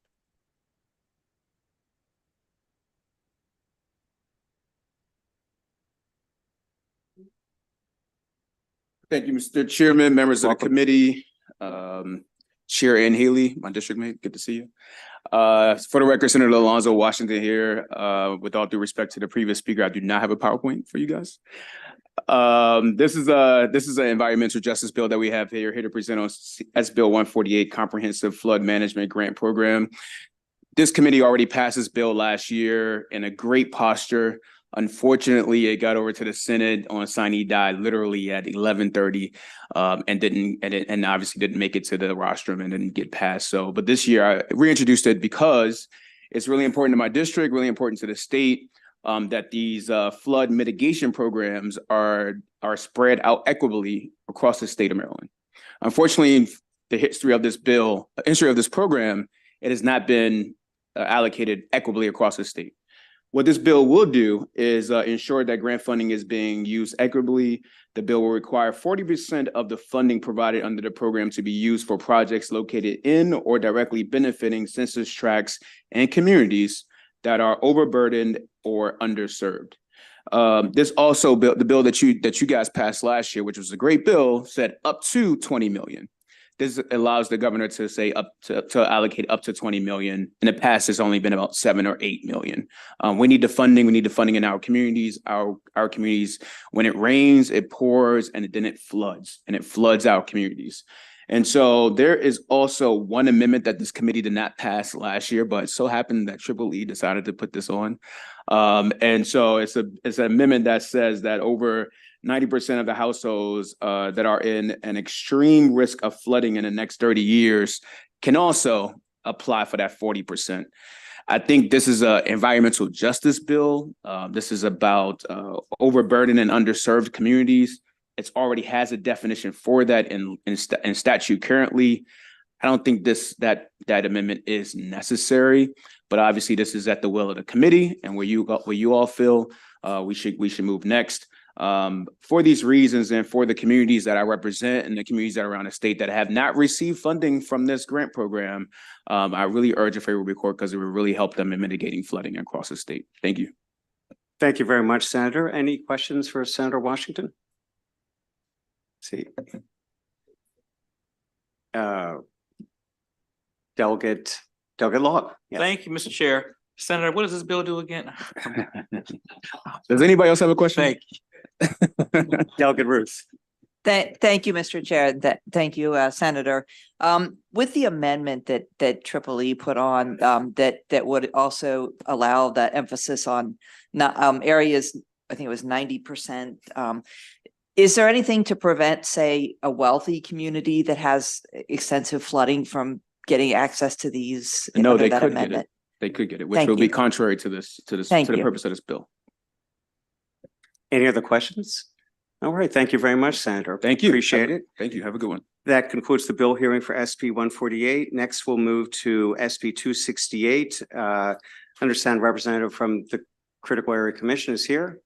Thank you, Mr. Chairman, members of the committee, Chair Ann Haley, my district mate, good to see you. For the record, Senator Alonzo Washington here. With all due respect to the previous speaker, I do not have a PowerPoint for you guys. This is an environmental justice bill that we have here to present on SB 148 Comprehensive Flood Management Grant Program. This committee already passed this bill last year in a great posture. Unfortunately, it got over to the Senate on signee die literally at 11:30, and obviously didn't make it to the rostrum and didn't get passed. So, but this year I reintroduced it because it's really important to my district, really important to the state, that these flood mitigation programs are spread out equitably across the state of Maryland. Unfortunately, the history of this program, it has not been allocated equitably across the state. What this bill will do is ensure that grant funding is being used equitably. The bill will require 40% of the funding provided under the program to be used for projects located in or directly benefiting census tracts and communities that are overburdened or underserved. This also the bill that you guys passed last year, which was a great bill, said up to 20 million. This allows the governor to say to allocate up to 20 million. In the past, it's only been about 7 or 8 million. We need the funding. We need the funding in our communities. Our communities, when it rains, it pours, and then it floods our communities. And so there is also one amendment that this committee did not pass last year, but it so happened that Triple E decided to put this on. And so it's an amendment that says that over 90% of the households that are in an extreme risk of flooding in the next 30 years can also apply for that 40%. I think this is an environmental justice bill. This is about overburdened and underserved communities. It already has a definition for that in statute currently. I don't think that amendment is necessary, but obviously this is at the will of the committee, and where you all feel we should move next. For these reasons and for the communities that I represent and the communities that are around the state that have not received funding from this grant program, I really urge a favorable report because it will really help them in mitigating flooding across the state. Thank you. Thank you very much, Senator. Any questions for Senator Washington? See. Delegate Log. Yes. Thank you, Mr. Chair. Senator, what does this bill do again? Does anybody else have a question? Thank you. Delegate Ruth. Thank you, Mr. Chair. Thank you, Senator. With the amendment that Triple E put on, that would also allow that emphasis on areas, I think it was 90%. Is there anything to prevent, say, a wealthy community that has extensive flooding from getting access to these? No, they that could amendment? get it. They could get it, which Thank will be you. contrary to the purpose of this bill. Any other questions? All right. Thank you very much, Senator. Thank you. Appreciate it. Thank you. Have a good one. That concludes the bill hearing for SB 148. Next, we'll move to SB 268. Understand representative from the Critical Area Commission is here.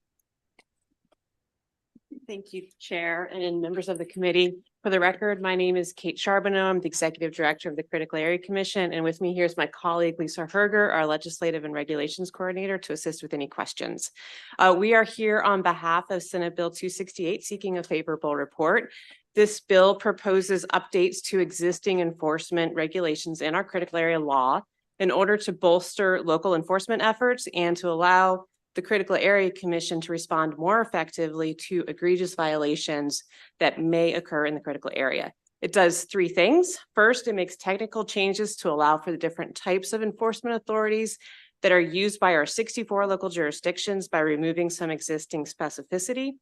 Thank you, Chair and members of the committee. For the record, my name is Kate Charbonneau. I'm the Executive Director of the Critical Area Commission, and with me here is my colleague Lisa Herger, our Legislative and Regulations Coordinator, to assist with any questions. We are here on behalf of Senate Bill 268 seeking a favorable report. This bill proposes updates to existing enforcement regulations in our critical area law in order to bolster local enforcement efforts and to allow the Critical Area Commission to respond more effectively to egregious violations that may occur in the critical area. It does three things. First, it makes technical changes to allow for the different types of enforcement authorities that are used by our 64 local jurisdictions by removing some existing specificity.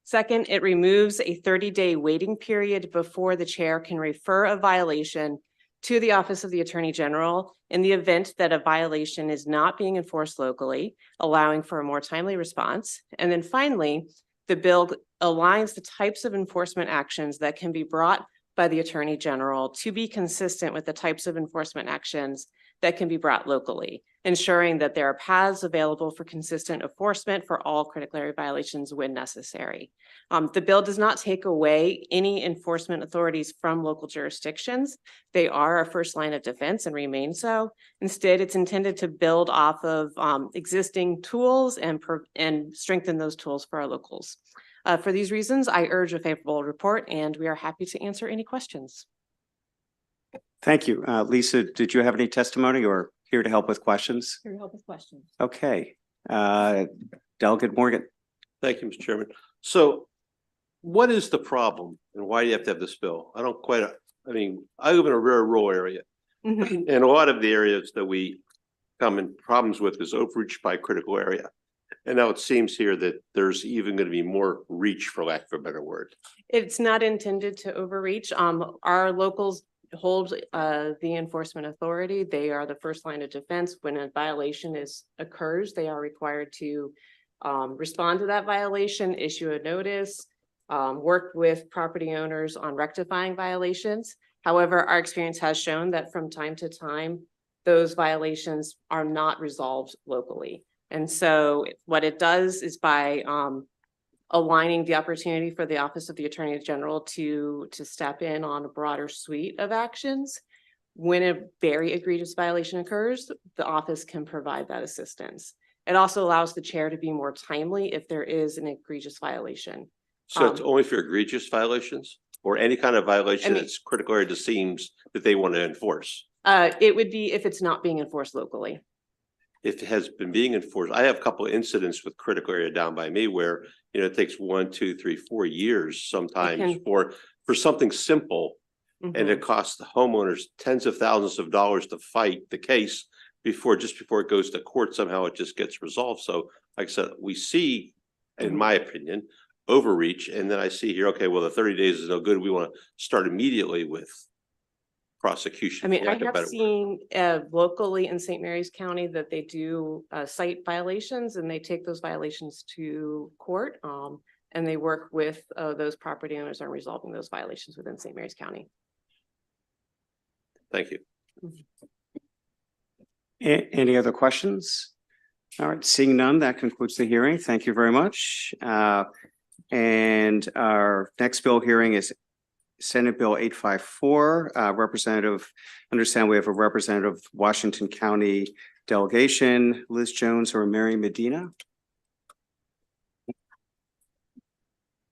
Second, it removes a 30-day waiting period before the chair can refer a violation to the Office of the Attorney General in the event that a violation is not being enforced locally, allowing for a more timely response. And then finally, the bill aligns the types of enforcement actions that can be brought by the Attorney General to be consistent with the types of enforcement actions that can be brought locally, ensuring that there are paths available for consistent enforcement for all critical area violations when necessary. The bill does not take away any enforcement authorities from local jurisdictions. They are our first line of defense and remain so. Instead, it's intended to build off of existing tools and strengthen those tools for our locals. For these reasons, I urge a favorable report, and we are happy to answer any questions. Thank you. Lisa, did you have any testimony or here to help with questions? Here to help with questions. Okay. Delegate Morgan. Thank you, Mr. Chairman. So what is the problem and why do you have to have this bill? I mean, I live in a very rural area. And a lot of the areas that we come in problems with is overreach by critical area. And now it seems here that there's even going to be more reach, for lack of a better word. It's not intended to overreach. Our locals hold the enforcement authority. They are the first line of defense. When a violation occurs, they are required to respond to that violation, issue a notice, work with property owners on rectifying violations. However, our experience has shown that from time to time, those violations are not resolved locally. And so what it does is by aligning the opportunity for the Office of the Attorney General to step in on a broader suite of actions. When a very egregious violation occurs, the office can provide that assistance. It also allows the chair to be more timely if there is an egregious violation. So it's only for egregious violations or any kind of violation that's critical area seems that they want to enforce? It would be if it's not being enforced locally. If it has been being enforced, I have a couple of incidents with critical area down by me where, it takes 1, 2, 3, 4 years sometimes for something simple. And it costs the homeowners tens of thousands of dollars to fight the case before it goes to court. Somehow it just gets resolved. So like I said, we see, in my opinion, overreach. And then I see here, okay, well, the 30 days is no good. We want to start immediately with prosecution. I mean, I have seen locally in St. Mary's County that they do cite violations and they take those violations to court and they work with those property owners on resolving those violations within St. Mary's County. Thank you. Any other questions? All right, seeing none, that concludes the hearing. Thank you very much. And our next bill hearing is Senate Bill 854. Understand we have a representative, Washington County delegation, Liz Jones or Mary Medina.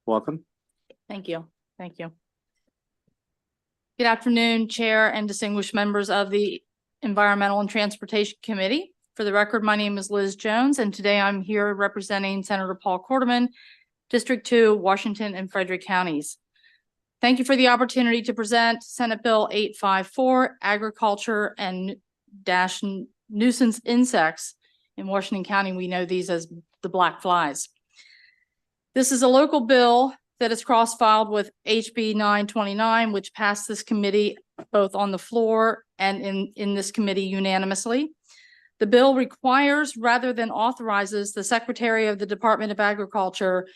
Welcome. Thank you. Thank you. Good afternoon, Chair and distinguished members of the Environmental and Transportation Committee. For the record, my name is Liz Jones, and today I'm here representing Senator Paul Quarterman, District 2, Washington and Frederick counties. Thank you for the opportunity to present Senate Bill 854, Agriculture and Nuisance Insects. In Washington County, we know these as the black flies. This is a local bill that is cross-filed with HB 929, which passed this committee both on the floor and in this committee unanimously. The bill requires rather than authorizes the Secretary of the Department of Agriculture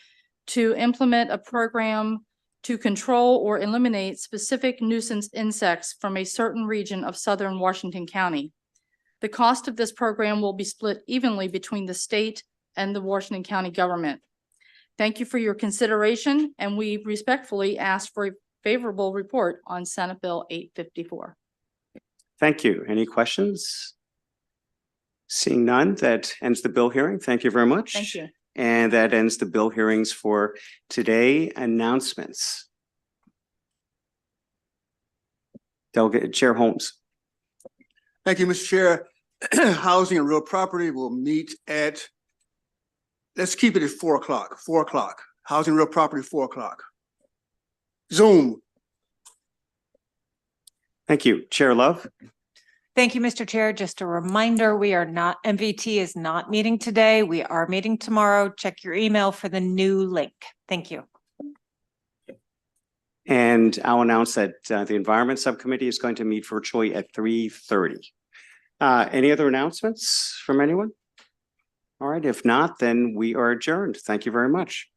to implement a program to control or eliminate specific nuisance insects from a certain region of southern Washington County. The cost of this program will be split evenly between the state and the Washington County government. Thank you for your consideration, and we respectfully ask for a favorable report on Senate Bill 854. Thank you. Any questions? Seeing none, that ends the bill hearing. Thank you very much. Thank you. And that ends the bill hearings for today. Announcements. Delegate Chair Holmes. Thank you, Mr. Chair. Housing and Real Property will meet at, let's keep it at 4 o'clock, 4 o'clock. Housing and Real Property, 4 o'clock. Zoom. Thank you. Chair Love. Thank you, Mr. Chair. Just a reminder, MVT is not meeting today. We are meeting tomorrow. Check your email for the new link. Thank you. And I'll announce that the Environment Subcommittee is going to meet virtually at 3:30. Any other announcements from anyone? All right, if not, then we are adjourned. Thank you very much.